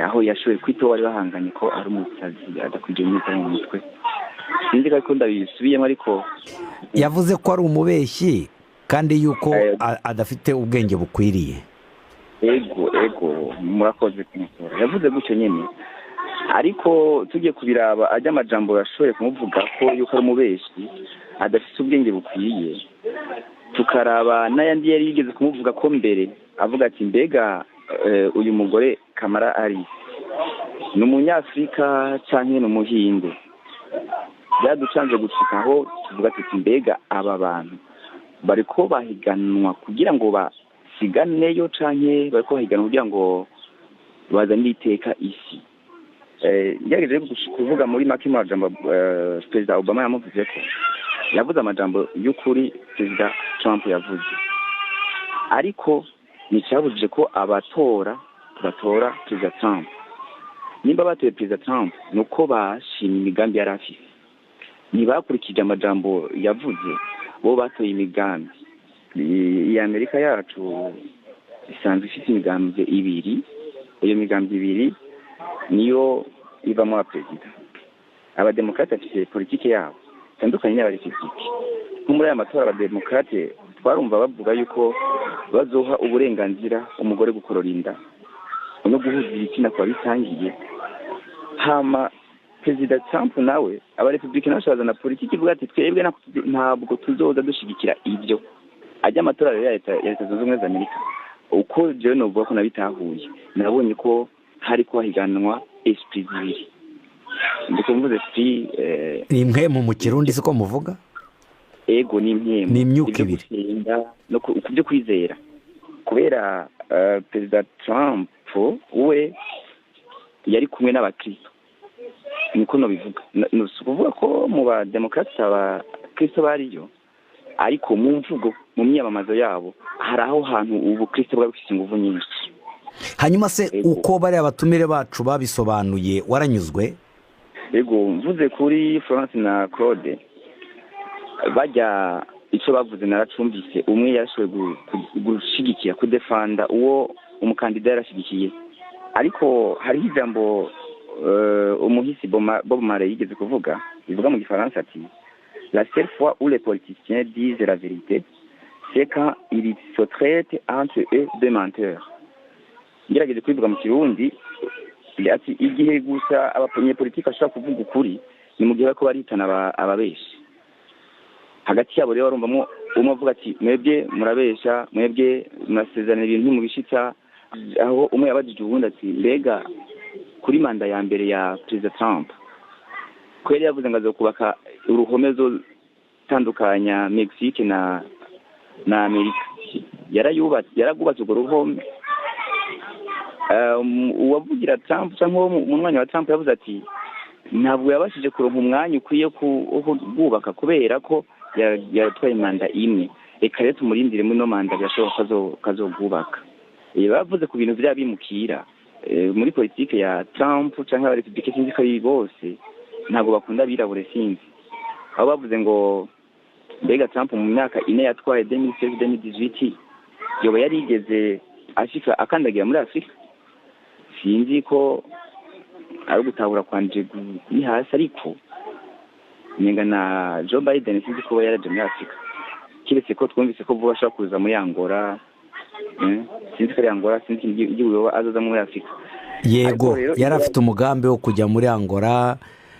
aho yashoboye kwita bari bahanganye ko ari umusazi adakwije imyita mu mutwe. Sinzi ko ndabisubiyemo, ariko yavuze ko ari umubeshyi kandi yuko adafite ubwenge bukwiriye. Ego murakoze kumusora. Yavuze gutyo nyene, ariko tugiye kubiraba ajya amajambo yashoboye kumuvuga ko yuko ari umubeshyi adafite ubwenge bukwiriye, tukaraba n'ayandi yari yigeze kumuvuga ko mbere avuga ati mbega uyu mugore Kamala Harris ni umunyafrika canke n'umuhinde. Byaducanze gushikaho tuvuga ati mbega aba bantu bariko bahiganwa kugira ngo basiganeyo canke bariko bahiganwa kugira ngo bazane iteka isi. Yageze kuvuga muri make amajambo Perezida Obama yamuvuze ko yavuze amajambo y'ukuri Perezida Trump yavuze, ariko nticyabujije ko batora Perezida Trump. Nimba batoye Perezida Trump nuko bashimye imigambi yari afite, ntibakurikije amajambo yavuze, bo batoye imigambi. Iyi Amerika yacu isanzwe ifite imigambi ibiri, iyo migambi ibiri niyo ivamo wa perezida. Abademokrate bafite politike yabo itandukanye n'abarepublike. Nko muri aya matora abademokrate twarumva bavuga yuko bazoha uburenganzira umugore gukorora inda no guhuza ibitsina kwa bitangiye. Hama Perezida Trump nawe abarepublike nashazana politiki ivuga ati twebwe ntabwo tuzoza dushigikira ibyo. Ajya amatora ya Leta Zunze Ubumwe za Amerika, uko jewe novuga ko nabitahuye, nabonye ko hari kwahiganwa esprit zibiri. Ndiko mvuze esprit ni impwemu mu Kirundi siko muvuga? Ego ni impwemu, ni imyuka ibiri no kubyo kwizera. Kubera Perezida Trump we yari kumwe n'abakristo, niko no bivuga. Nusukuvuga ko mu ba demokrate abakristo bariyo, ariko mu mvugo mu myamamazo yabo hari aho hantu ubu Kristo bwa bufite ingufu nyinshi. Hanyuma se uko bari abatumire bacu babisobanuye waranyuzwe? Ego mvuze kuri France na Claude bajya icyo bavuze naracumbise. Umwe yashoboye gushigikira kudefanda uwo umukandida yarashigikiye, ariko hari ijambo umuhisi Bob Marley yigeze kuvuga, bivuga mu Gifaransa ati la seule fois où les politiciens disent la vérité, c'est quand ils se traitent entre eux de menteurs. Ngerageze kubivuga mu Kirundi ati igihe gusa abanyepolitiki ashobora kuvuga ukuri ni mu gihe ko baritana ababeshi hagati yabo. Rero barumvamo umwe avuga ati mwebwe murabesha, mwebwe murasezerana ibintu mu bishitsa, aho umwe yabajije ubundi ati mbega kuri manda ya mbere ya Perezida Trump ko yari yavuze ngo azokubaka uruhome zo tandukanya Mexique na Amerika. Yaragwubatse urwo ruhome uwavugira Trump cyangwa mu mwanya wa Trump yavuze ati ntabwo yabashije kuronka umwanya ukwiye kubaka kubera ko yatwaye manda imwe, reka rero tumurindire muri no manda birashoboka kazogubaka. Bavuze ku bintu by'abimukira muri politike ya Trump cyangwa abarepublike sinzi ko ari bose ntabwo bakunda abirabure sinzi, aho bavuze ngo mbega Trump mu myaka ine yatwaye 2018 yoba yarigeze ashika akandagira muri Afrika. Sinzi ko ari gutahura kwanje kuri hasi, ariko nyenga na Joe Biden sinzi ko yaraje muri Afrika, kiretse ko twumvise ko vuba ashaka kuza muri Angola. Sinzi ko ari Angola, sinzi igihugu azaza muri Afrika. Yego yari afite umugambi wo kujya muri Angola,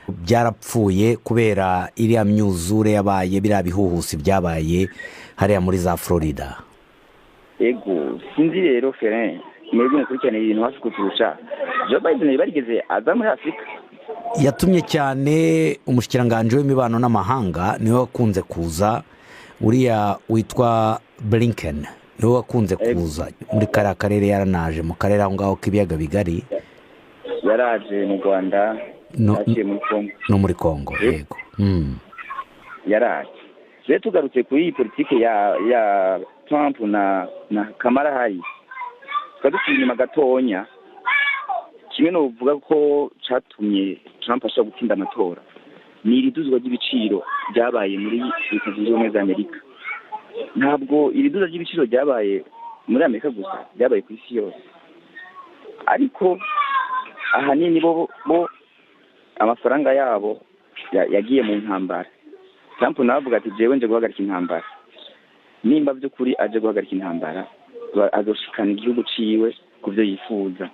byarapfuye kubera iriya myuzure yabaye, biriya bihuhusi byabaye hariya muri za Florida. Yego sinzi rero Ferrin mwebwe mukurikirana ibintu hafi kuturusha, Joe Biden barigeze aza muri Afrika? Yatumye cyane umushikiranganje w'imibano n'amahanga, niwe wakunze kuza, uriya witwa Blinken niwe wakunze kuza muri kariya karere, yaranaje mu karere aho ngaho k'ibiyaga bigari, yaraje mu Rwanda no muri Congo. Yego yaraje. Rero tugarutse kuri iyi politike ya Trump na Kamala Harris, twadusubiye inyuma gatonya, kimwe no uvuga ko cyatumye Trump ashobora gutsinda amatora ni iriduzwa ry'ibiciro byabaye muri Leta Zunze Ubumwe za Amerika. Ntabwo iriduza ry'ibiciro byabaye muri Amerika gusa, byabaye ku isi yose, ariko ahanini bo amafaranga yabo yagiye mu ntambara. Trump navuga ati jewe nje guhagarika intambara, nimba by'ukuri aje guhagarika intambara azoshikana igihugu ciwe ku byo yifuza,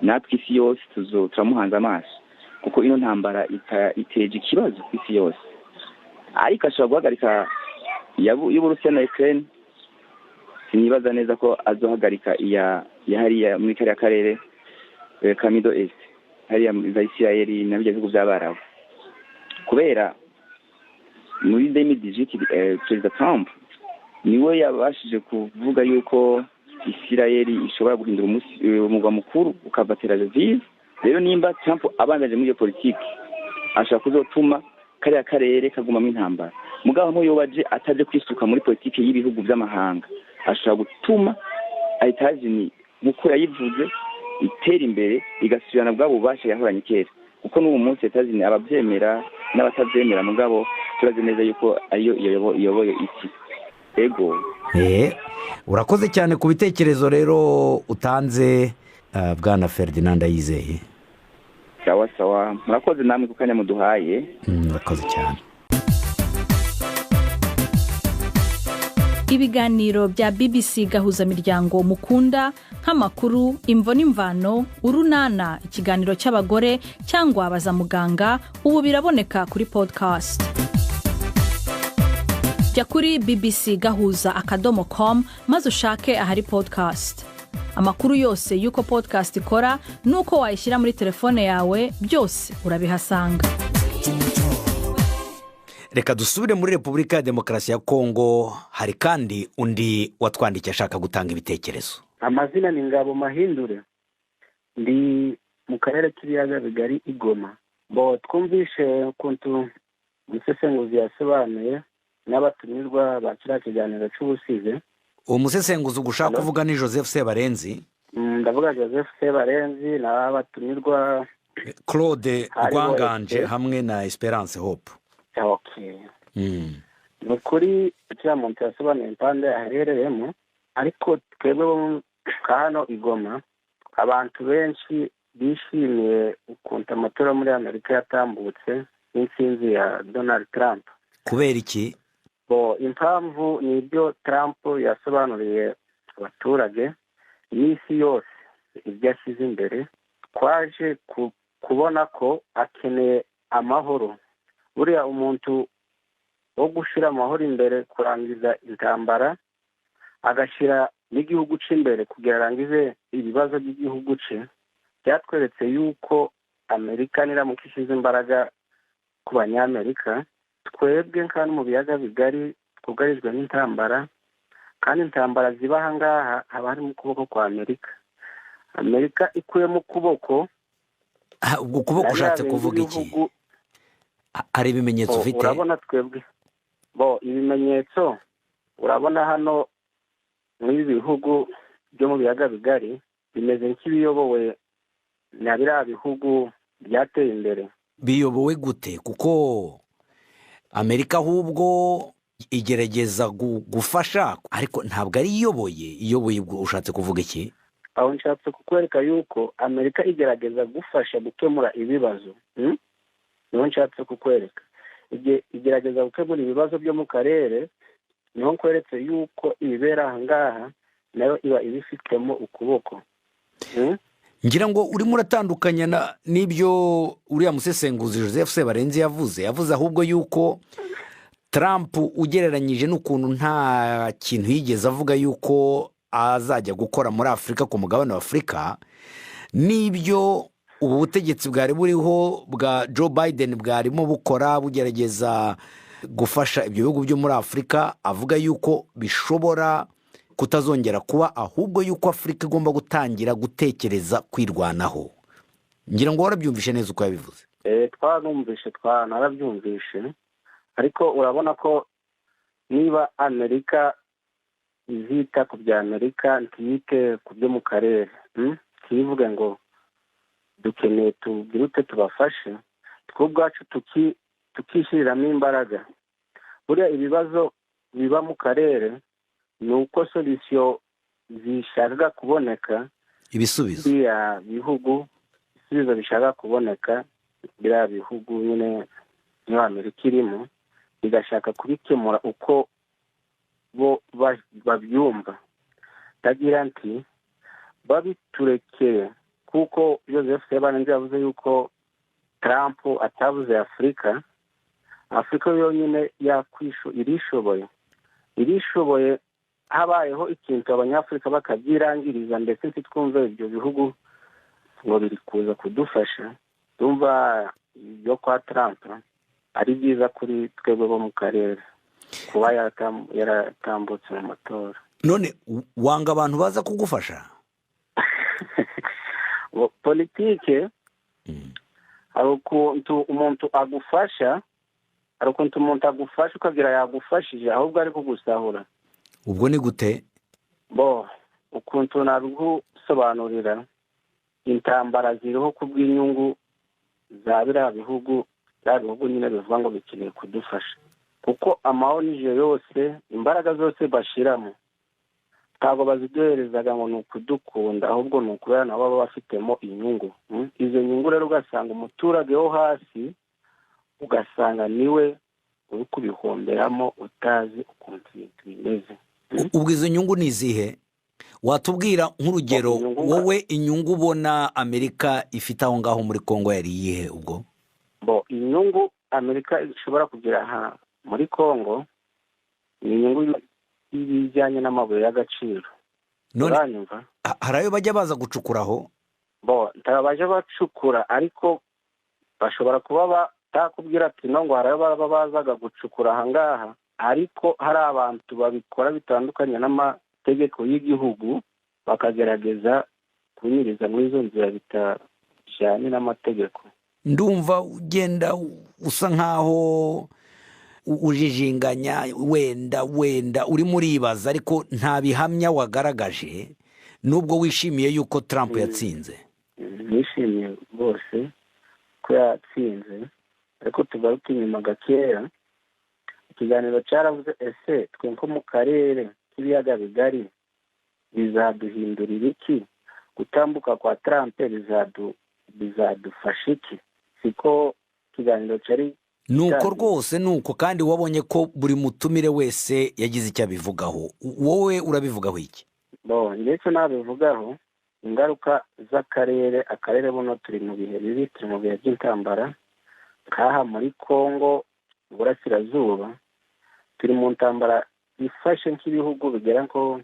natwe isi yose turamuhanze amaso, kuko ino ntambara iteje ikibazo ku isi yose. Ariko ashobora guhagarika y'Uburusiya na Ukraine, sinibaza neza ko azohagarika hariya muri kariya karere ka Middle East, hariya za Isirayeli na bijya bihugu by'Abarabu, kubera muri 2018 Perezida Trump niwe yabashije kuvuga yuko Isirayeli ishobora guhindura umugwa mukuru ukava Tel Aviv. Rero nimba Trump abangaje muri iyo politiki ashaka kuzotuma kariya karere kagumamo intambara, mugabo nko yobaje ataje kwisuka muri politiki y'ibihugu by'amahanga, ashaka gutuma Etazini nkuko yayivuze itera imbere igasubirana bwa bubasha yahoranye kera, kuko n'ubu munsi Etazini ababyemera n'abatabyemera, mugabo turazi neza yuko ayo iyoboye isi. Ego urakoze cyane ku bitekerezo rero utanze, bwana Ferdinand Ayizeye. Sawa murakoze namwe kukanya muduhaye. Murakoze cyane. Ibiganiro bya BBC gahuza miryango mukunda nk'amakuru, imvo n'imvano, urunana, ikiganiro cy'abagore cyangwa baza muganga, ubu biraboneka kuri podcast. Jya kuri bbcgahuza.com maze ushake ahari podcast. Amakuru yose yuko podcast ikora nuko wayishyira muri telefone yawe, byose urabihasanga. Reka dusubire muri Repubulika ya Demokarasi ya Kongo. Hari kandi undi watwandikiye ashaka gutanga ibitekerezo. Amazina ni Ngabo Mahindure, ndi mu karere k'ibiyaga bigari i Goma. Twumvishe ukuntu umusesenguzi yasobanuye n'abatumirwa bakira kiganiro cy'ubusize. Uwo musesenguzi ugushaka kuvuga ni Joseph Sebarenzi? Ndavuga Joseph Sebarenzi n'abatumirwa Claude Rwanganje hamwe na Esperance Hope. Okay. Nukuri cya muntu yasobanuye impande aherereyemo, ariko twebwe hano i Goma abantu benshi bishimiye ukuntu amatora muri Amerika yatambutse n'intsinzi ya Donald Trump. Kubera iki? Impamvu ni ibyo Trump yasobanuriye abaturage n'isi yose ibyo ashyize imbere. Twaje kubona ko akeneye amahoro. Buriya umuntu wo gushyira amahoro imbere, kurangiza intambara, agashyira n'igihugu cye imbere kugira arangize ibibazo by'igihugu cye, byatweretse yuko Amerika niramuka ishyize imbaraga ku banyamerika, twebwe kandi mu biyaga bigari twugarijwe n'intambara, kandi intambara ziba aha ngaha haba hari mu kuboko kwa Amerika. Amerika ikuyemo ukuboko. Ubwo kuboko ushatse kuvuga iki? Hari ibimenyetso ufite? Urabona twebwe ibimenyetso urabona hano muri bihugu byo mu biyaga bigari bimeze nk'ibiyobowe na biriya bihugu byateye imbere. Biyobowe gute? Kuko Amerika ahubwo igerageza gufasha ariko ntabwo ari iyoboye ubwo ushatse kuvuga iki? Aho nshatse kukwereka yuko Amerika igerageza gufasha gukemura ibibazo. Niho nshatse kukwereka igerageza gukemura ibibazo byo mu karere. Niho nkweretse yuko ibibera aha ngaha nayo iba ibifitemo ukuboko. Ngira ngo urimo uratandukanya n'ibyo uriya musesenguzi Joseph Sebarenzi yavuze ahubwo yuko Trump ugereranyije n'ukuntu nta kintu yigeze avuga yuko azajya gukora muri Afurika ku mugabane wa Afurika, n'ibyo ubu butegetsi bwari buriho bwa Joe Biden bwarimo bukora bugerageza gufasha ibyo bihugu byo muri Afurika, avuga yuko bishobora kutazongera kuba, ahubwo yuko Afurika igomba gutangira gutekereza kwirwanaho. Ngira ngo warabyumvishe neza uko yabivuze. Narabyumvishe, ariko urabona ko niba Amerika izita ku bya Amerika ntiyite ku byo mu karere, ntibivuge ngo dukeneye tubwirute tubafashe, twe ubwacu tukishyiriramo imbaraga. Buriya ibibazo biba mu karere ni uko solisiyo zishaka kuboneka, ibisubizo bishaka kuboneka, biriya bihugu nyine niyo Amerika irimo bigashaka kubikemura uko bo babyumva. Tagira nti babiturekeye, kuko Joseph Sebarenzi yavuze yuko Trump atavuze Afurika yonyine irishoboye. Habayeho ikintu abanyafurika bakabyirangiriza, ndetse ntitwumve ibyo bihugu ngo biri kuza kudufasha. Tumva ibyo kwa Trump ari byiza kuri twebwe bo mu karere kuba yaratambutse mu matora. None wanga abantu baza kugufasha? Politike hari ukuntu umuntu agufasha, ukagira yagufashije ahubwo ari kugusahura. Ubwo ni gute? Ukuntu nagusobanurira, intambara ziriho kubw'inyungu za biriya bihugu nyine bivuga ngo bikeneye kudufasha, kuko amahonije yose, imbaraga zose bashiramo ntabwo baziduherezaga ngo ni ukudukunda, ahubwo ni ukubera nabo baba bafitemo inyungu. Izo nyungu rero ugasanga umuturage wo hasi, ugasanga niwe uri kubihomberamo utazi ukuntu ibintu bimeze. Ubwo izo nyungu ni izihe? Watubwira nk'urugero, wowe inyungu ubona Amerika ifite aho ngaho muri Kongo yari iyihe ubwo? Inyungu Amerika ishobora kugira muri Kongo ni inyungu ibijyanye n'amabuye y'agaciro. None hari ayo bajya baza gucukuraho? Ntabajya bacukura, ariko bashobora kuba batakubwira ati no ngo hari ayo baba bazaga gucukura aha ngaha, ariko hari abantu babikora bitandukanye n'amategeko y'igihugu, bakagerageza kunyuriza muri izo nzira bitajyanye n'amategeko. Ndumva ugenda usa nkaho ujijinganya, wenda urimo uribaza, ariko nta bihamya wagaragaje, nubwo wishimiye yuko Trump yatsinze. Nishimiye rwose ko yatsinze, ariko tugaruke inyuma gakeya. Ikiganiro cyaravuze ese twe nko mu karere k'ibiyaga bigari bizaduhindurira iki? Gutambuka kwa Trump bizadufasha iki? Siko ikiganiro cyari nuko rwose, nuko kandi wabonye ko buri mutumire wese yagize icyo abivugaho. Wowe urabivugaho iki? Ndetse nabivugaho ingaruka akarere buno turi mu bihe bibi, turi mu bihe by'intambara. Kaha muri Kongo Burasirazuba turi mu ntambara ifashe nk'ibihugu bigera nko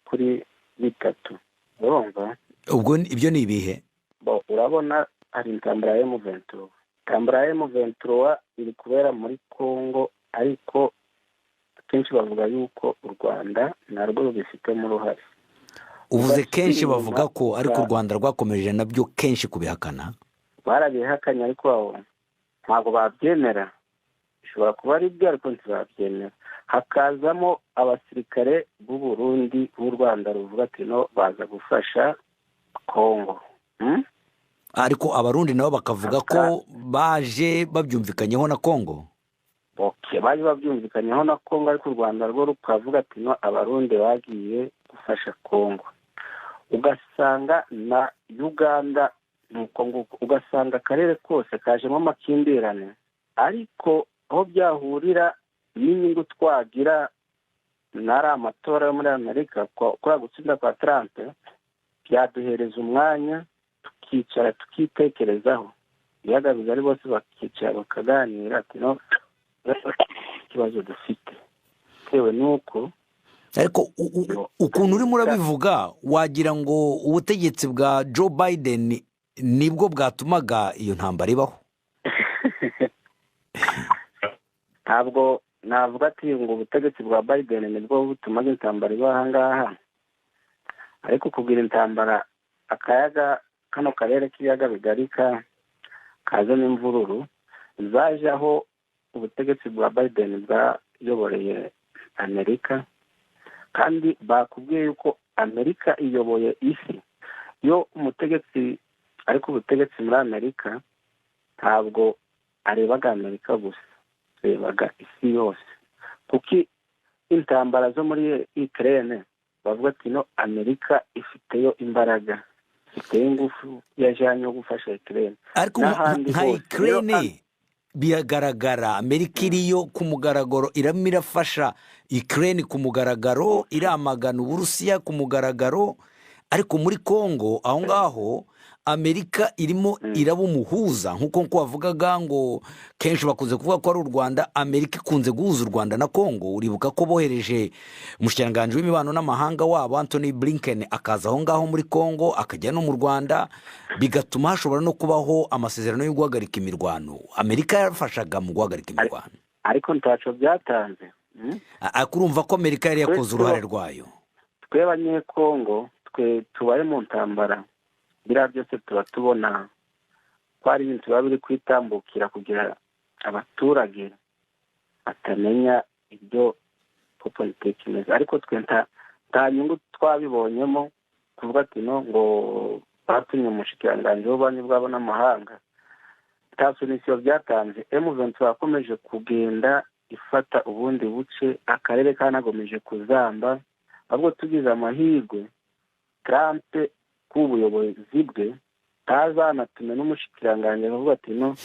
kuri bitatu. Urumva? Ubwo ibyo ni ibihe? Urabona hari intambara ya M23. Intambara ya M23 iri kubera muri Kongo, ariko akenshi bavuga yuko u Rwanda narwo rubifitemo uruhare. uvuze kenshi bavuga ko ariko u Rwanda rwakomeje nabyo kenshi kubihakana. Barabihakanye ariko ntabwo babyemera. Bishobora kuba ari byo ariko ntibabyemera. Hakazamo abasirikare b'u Burundi b'u Rwanda ruvuga ati no baza gufasha Kongo. Ariko abarundi nabo bakavuga ko baje babyumvikanyeho na Kongo. Baje babyumvikanyeho na Kongo ariko u Rwanda rwo rukavuga ati no abarundi bagiye gufasha Kongo. Ugasanga na Uganda nuko nguko, ugasanga akarere kose kajemo amakimbirane, ariko aho byahurira n'inyungu twagira nari amatora yo muri Amerika kwa gutsinda kwa Trump, byaduhereza umwanya tukicara tukitekerezaho. Ibiyaga bigari bose bakicara bakaganira ati no ikibazo dufite tewe nuko. Ariko ukuntu urimo urabivuga wagira ngo ubutegetsi bwa Joe Biden nibwo bwatumaga iyo ntambara ibaho. Ntabwo navuga ati ngo ubutegetsi bwa Biden nibwo butumaga intambara ibaho ahangaha, ariko kugira intambara akayaga kano karere k'ibiyaga bigari kazamo imvururu zaje aho ubutegetsi bwa Biden bwayoboreye Amerika, kandi bakubwiye yuko Amerika iyoboye isi. Yo umutegetsi ariko ubutegetsi muri Amerika ntabwo arebaga Amerika gusa, arebaga isi yose. Kuko intambara zo muri Ukraine bavuga ati no Amerika ifiteyo imbaraga, ifiteyo ingufu yajanye yo gufasha Ukraine. Ariko nka Ukraine biragaragara Amerika iriyo ku mugaragaro, iramo irafasha Ukraine ku mugaragaro, iramagana Uburusiya ku mugaragaro, ariko muri Kongo aho ngaho Amerika irimo iraba umuhuza. Nkuko wavugaga ngo kenshi bakunze kuvuga ko ari u Rwanda, Amerika ikunze guhuza u Rwanda na Kongo. Uribuka ko bohereje umushikiranganji w'imibano n'amahanga wabo Anthony Blinken akaza aho ngaho muri Kongo, akajya no mu Rwanda, bigatuma hashobora no kubaho amasezerano yo guhagarika imirwano. Amerika yarafashaga mu guhagarika imirwano, ariko ntaco byatanze. Akurumva ko Amerika yari yakoze uruhare rwayo. Twe abanyekongo twe tubaye mu ntambara, biriya byose tuba tubona ko ari ibintu biba biri kwitambukira kugira abaturage batamenya ibyo politiki imeze. Ariko twe nta nyungu twabibonyemo kuvuga ati no ngo batumye umushikiranganji w'ububanyi bwabo n'amahanga. Nta sonisiyo byatanze. M23 yakomeje kugenda ifata ubundi buce, akarere kanagomeje kuzamba. Ahubwo tugize amahirwe Trump k'ubuyobozi bwe tazanatume n'umushikiranganji avuga ati no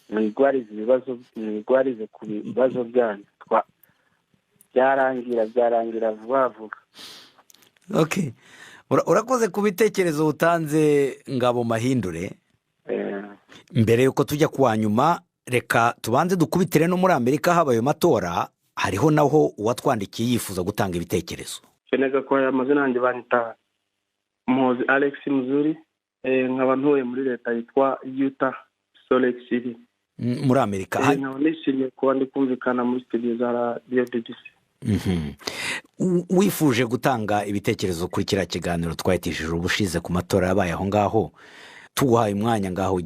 mwigwarize ku bibazo byanyu, byarangira vuba vuba. Okay, urakoze ku bitekerezo utanze Ngabo Mahindure. Mbere yuko tujya kuwa nyuma, reka tubanze dukubitire no muri Amerika habaye matora, hariho naho uwatwandikiye yifuza gutanga ibitekerezo. Kenega ko amazina yanjye banyita Mozi Alex Muzuri, nkaba ntuye muri leta yitwa Utah Salt Lake City muri Amerika. Nkaba nishimiye kuba ndi kumvikana muri studio za Radio BBC. Wifuje gutanga ibitekerezo kuri kiriya kiganiro twahitishije ubushize ku matora yabaye aho ngaho, tuguhaye umwanya ngaho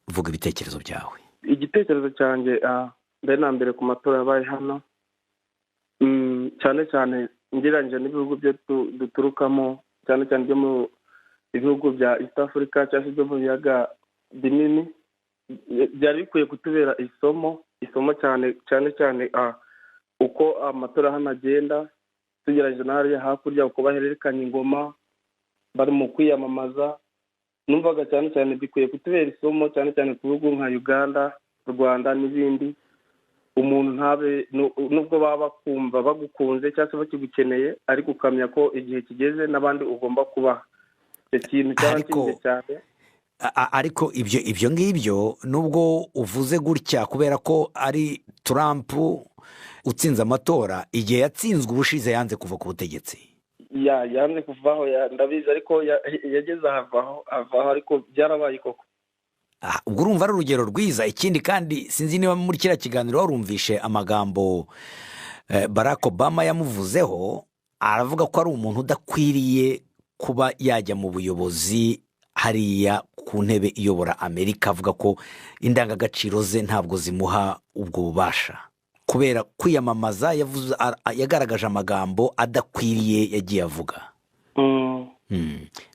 vuga ibitekerezo byawe. Igitekerezo cyanjye mbere na mbere ku matora yabaye hano, cyane cyane ngereranyije n'ibihugu byo duturukamo, cyane cyane byo mu bihugu bya East Africa cyangwa byo mu biyaga binini, byari bikwiye kutubera isomo cyane uko amatora hano agenda, tugerageza n'ahariya hakurya uko bahererekanya ingoma bari mu kwiyamamaza. Numvaga cyane bikwiye kutubera isomo cyane ku bihugu nka Uganda, Rwanda n'ibindi. Umuntu ntabe nubwo baba bakumva bagukunze cyangwa se bakigukeneye, ariko ukamenya ko igihe kigeze n'abandi ugomba kubaha. Icyo kintu cyarangiye cyane. Ariko ibyo ngibyo nubwo uvuze gutya kubera ko ari Trump utsinze amatora, igihe yatsinzwe ubushize yanze kuva ku butegetsi. Yanze kuvaho, ndabizi, ariko yageze avaho ariko byarabaye koko. Ubwo urumva ari urugero rwiza. Ikindi kandi sinzi niba muri kiriya kiganiro warumvishe amagambo Barack Obama yamuvuzeho, aravuga ko ari umuntu udakwiriye kuba yajya mu buyobozi hariya ku ntebe iyobora Amerika, avuga ko indangagaciro ze ntabwo zimuha ubwo bubasha kubera kwiyamamaza. Yagaragaje amagambo adakwiriye yagiye avuga.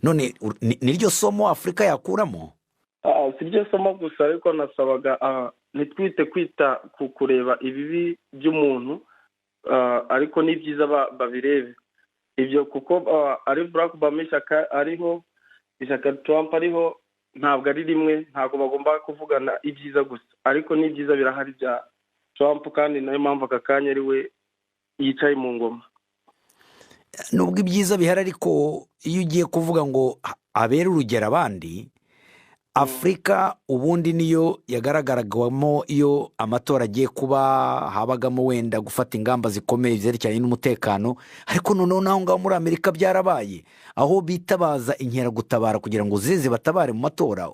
None niryo somo Afurika yakuramo? Si ryo somo gusa, ariko nasabaga ntitwite kwita ku kureba ibibi by'umuntu, ariko n'ibyiza babirebe ibyo, kuko ari Barack Obama ishyaka ariho, ishyaka Trump ariho, ntabwo ari rimwe, ntabwo bagomba kuvugana ibyiza gusa, ariko n'ibyiza birahari bya Trump, kandi nayo mpamvu aka kanya ari we yicaye mu ngoma. Nubwo ibyiza bihari, ariko iyo ugiye kuvuga ngo abere urugero abandi, Afurika ubundi niyo yagaragaragamo iyo amatora agiye kuba, habagamo wenda gufata ingamba zikomeye zerekeranye n'umutekano, ariko noneho naho ngaho muri Amerika byarabaye aho bitabaza inkeragutabara kugira ngo zize batabare mu matora.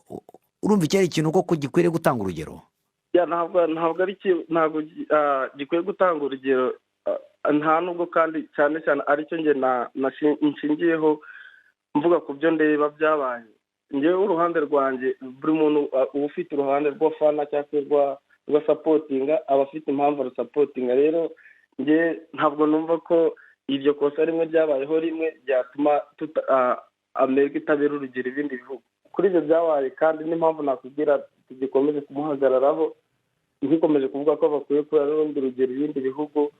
Urumva iki ari ikintu koko gikwiriye gutanga urugero? Ntabwo gikwiye gutanga urugero, nta nubwo, kandi cyane cyane aricyo njye nshingiyeho mvuga ku byo ndeba byabaye. Njyewe uruhande rwanjye, buri muntu uba ufite uruhande rw'afana cyangwa rwa sapotinga, aba afite impamvu arusapotinga. Rero njye ntabwo numva ko iryo kosa rimwe ryabayeho rimwe ryatuma Amerika itabera urugero ibindi bihugu. Kuri ibyo byabaye, kandi n'impamvu nakubwira tugikomeze kumuhagararaho, ntikomeje kuvuga ko bakwiye kubera n'urundi rugero ibindi bihugu.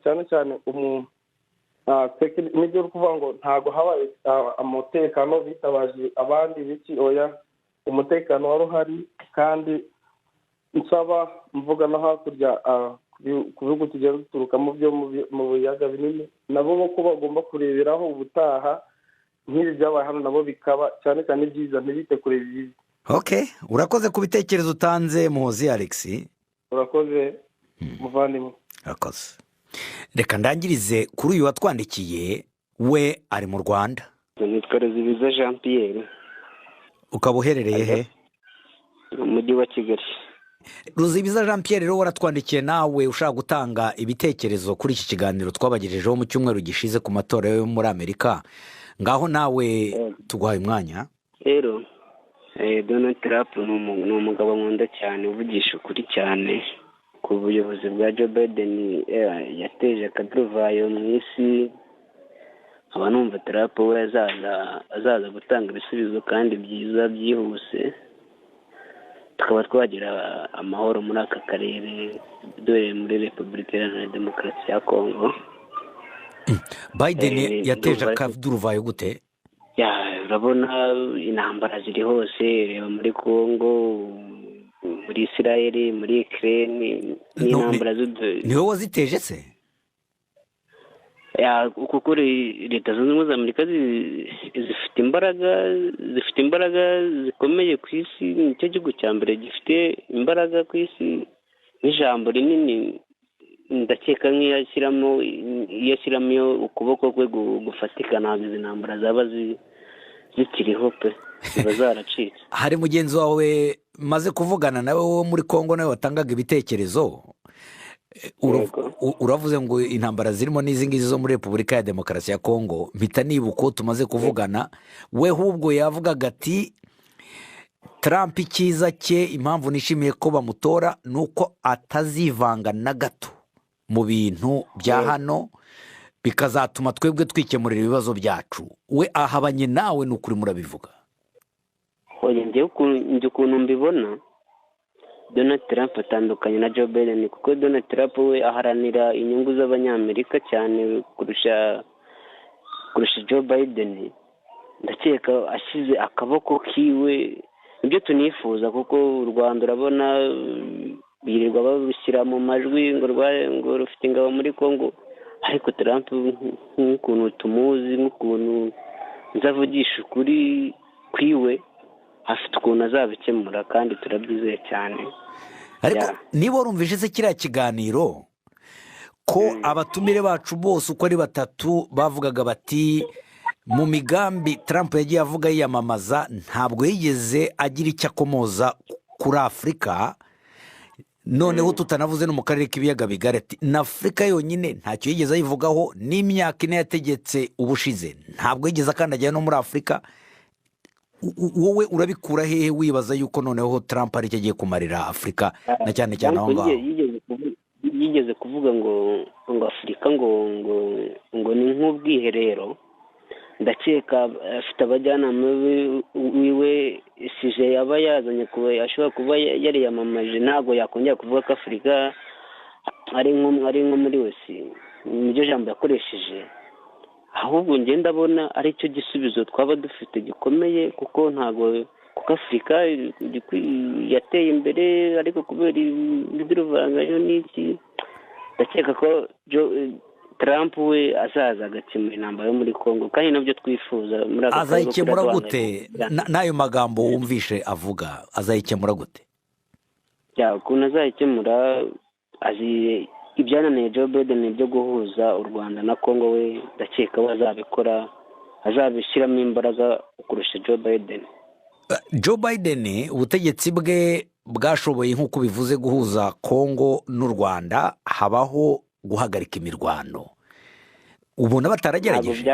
Cyane cyane nibyo uri kuvuga ngo ntabwo habaye umutekano bitabaje abandi biki, oya, umutekano wari uhari. kandi nsaba mvuga no hakurya ku bihugu tugenda duturukamo byo mu biyaga binini, nabo ko bagomba kureberaho ubutaha nk'ibi byabaye hano, nabo bikaba cyane cyane byiza, ntibite kureba ibibi. Urakoze ku bitekerezo utanze, Muhozi Alex. Urakoze muvandimwe. Urakoze. Reka ndangirize kuri uyu watwandikiye, we ari mu Rwanda. Nitwa Ruzibiza Jean Pierre. Ukaba uherereye he? Mu mujyi wa Kigali. Ruzibiza Jean Pierre, rero waratwandikiye nawe ushaka gutanga ibitekerezo kuri iki kiganiro twabagejejeho mu cyumweru gishize ku matora yo muri Amerika. Ngaho nawe tuguhaye umwanya. Rero Donald Trump ni umugabo nkunda cyane, uvugisha ukuri cyane ku buyobozi bwa Joe Biden. Yateje akaduruvayo mu isi, aba numva Trump we azaza gutanga ibisubizo kandi byiza byihuse, tukaba twagira amahoro muri aka karere, dore muri Repubulika Iharanira Demokarasi ya Kongo. Biden yateje akaduruvayo gute? Urabona intambara ziri hose, reba muri Kongo, muri Israel, muri Ukraine, n'intambara niwe waziteje se? Kuko leta zunze ubumwe za Amerika zifite imbaraga zikomeye ku isi. Nicyo gihugu cya mbere gifite imbaraga ku isi n'ijambo rinini. Ndakeka nk'iyo ashyiramo ukuboko kwe gufatika, ntabwo izi ntambara zaba zikiriho pe, ziba zaracitse. Hari mugenzi wawe maze kuvugana nawe wo muri Kongo, nawe watangaga ibitekerezo. Uravuze ngo intambara zirimo n'izi ngizi zo muri Repubulika ya Demokarasi ya Kongo, mpita nibuka tumaze kuvugana, we hubwo yavugaga ati Trump icyiza cye, impamvu nishimiye ko bamutora, nuko atazivanga na gato mu bintu bya hano, bikazatuma twebwe twikemurira ibibazo byacu. We ahabanye nawe n'ukuri murabivuga? Njye ukuntu mbibona, Donald Trump atandukanye na Joe Biden, kuko Donald Trump we aharanira inyungu z'abanyamerika cyane kurusha Joe Biden. Ndakeka ashyize akaboko kiwe ibyo tunifuza, kuko u Rwanda urabona birirwa babishyira mu majwi ngo rufite ingabo muri Kongo, ariko Trump nk'ukuntu tumuzi, nk'ukuntu nzavugisha ukuri kwiwe, afite ukuntu azabikemura kandi turabyizeye cyane. Ariko niba urumvise se kiriya kiganiro ko abatumire bacu bose uko ari batatu bavugaga bati mu migambi Trump yagiye avuga yiyamamaza ntabwo yigeze agira icyo akomoza kuri Afurika, noneho tutanavuze no mu karere k'ibiyaga bigari ati na afurika yonyine ntacyo yigeze ayivugaho n'imyaka ine yategetse ubushize ntabwo yigeze akandagira no muri afurika. Wowe urabikura hehe wibaza yuko noneho Trump ari cyo agiye kumarira afurika na cyane cyane aho ngaho? Yigeze kuvuga ngo afurika ngo ni nk'ubwiherero. Ndakeka afite abajyanama wiwe sije yaba yazanye kuba ashobora kuba yariyamamaje, ntabwo yakongera kuvuga ko afurika ari nko muri wese niryo jambo yakoresheje, ahubwo njye ndabona ari cyo gisubizo twaba dufite gikomeye, kuko afurika yateye imbere ariko kubera ibiduruvangayo n'iki, ndakeka ko Trump we azaza agakemura intambara yo muri Congo, kandi nabyo twifuza muri aka karere. Azayikemura gute? N'ayo magambo wumvishe avuga azayikemura gute? Ukuntu azayikemura, azi ibyananiye Joe Biden byo guhuza u Rwanda na Congo, we ndakeka we azabikora, azabishyiramo imbaraga kurusha Joe Biden. Joe Biden ubutegetsi bwe bwashoboye nk'uko bivuze guhuza Congo n'u Rwanda, habaho guhagarika imirwano. Ubona bataragerageje?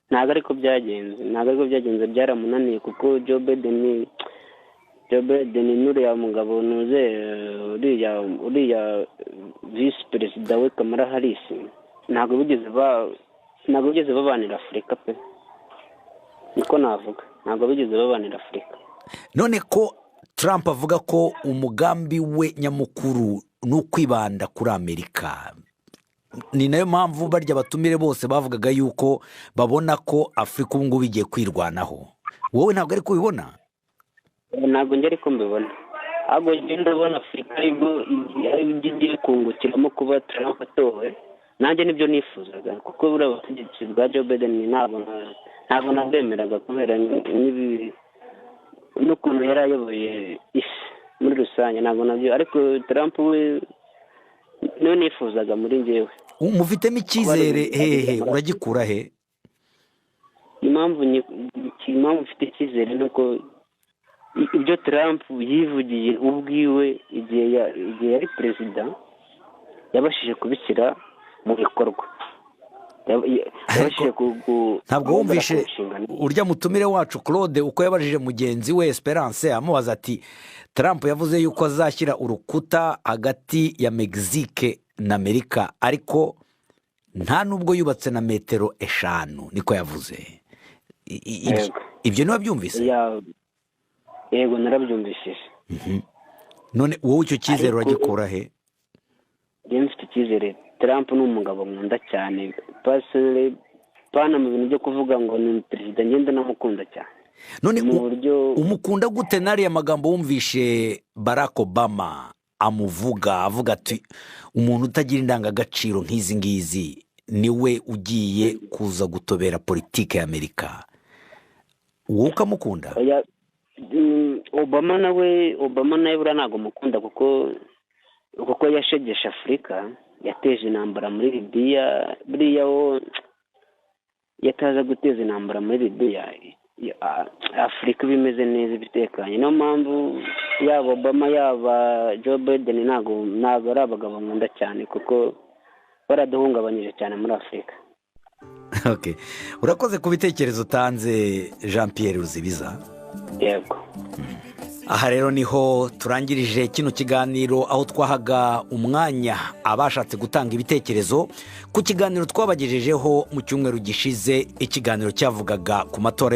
Ntabwo ariko byagenze, byaramunaniye, kuko Joe Biden n'uriya mugabo nuze uriya visi perezida we Kamala Harris ntabwo bigeze babanira Afurika pe, niko navuga, ntabwo bigeze babanira Afurika. None ko Trump avuga ko umugambi we nyamukuru ni ukwibanda kuri Amerika, ni nayo mpamvu barya abatumire bose bavugaga yuko babona ko Afurika ubu ngubu igiye kwirwanaho. Wowe ntabwo ari kubibona? Ntabwo njye ariko mbibona, ahubwo njye ndabona Afurika aribwo igiye kungukiramo kuba Trump atowe. Nanjye nibyo nifuzaga, kuko buriya ubutegetsi bwa Joe Biden ntabwo nabwemeraga kubera n'ukuntu yari ayoboye isi muri rusange, ntabwo nabyo, ariko Trump we niwe nifuzaga muri njyewe. Mufitemo icyizere hehe? Uragikura he? Impamvu mfite icyizere ni uko ibyo Trump yivugiye ubwiwe igihe yari perezida yabashije kubishyira mu bikorwa. Ntabwo wumvishe urya mutumire wacu Claude uko yabajije mugenzi we Esperance amubaza ati Trump yavuze yuko azashyira urukuta hagati ya Mexique na Amerika, ariko nta nubwo yubatse na metero 5, niko yavuze. Ibyo niba byumvise? Yego narabyumvishije. None wowe icyo cyizere uragikura he? Njye mfite icyizere. Trump ni umugabo nkunda cyane, personally, pana mu bintu byo kuvuga ngo ni perezida, ngenda namukunda cyane. None umukunda gute? Nariya magambo wumvishe Barack Obama avuga ati umuntu utagira indangagaciro nk'izi ngizi niwe ugiye kuza gutobera politike ya Amerika, wowe ukamukunda? Obama nawe buriya ntabwo mukunda, kuko yashegeshe Afurika, yateje intambara muri Libya. Buriya wo yataza guteza intambara muri Libya, Afurika bimeze neza bitekanye. Niyo mpamvu yaba Obama yaba Joe Biden ntabwo ari abagabo nkunda cyane, kuko baraduhungabanyije cyane muri Afurika. Okay, urakoze ku bitekerezo utanze Jean Pierre Ruzibiza. Yego. Aha rero niho turangirije kino kiganiro, aho twahaga umwanya abashatse gutanga ibitekerezo ku kiganiro twabagejejeho mu cyumweru gishize. Ikiganiro cyavugaga ku matora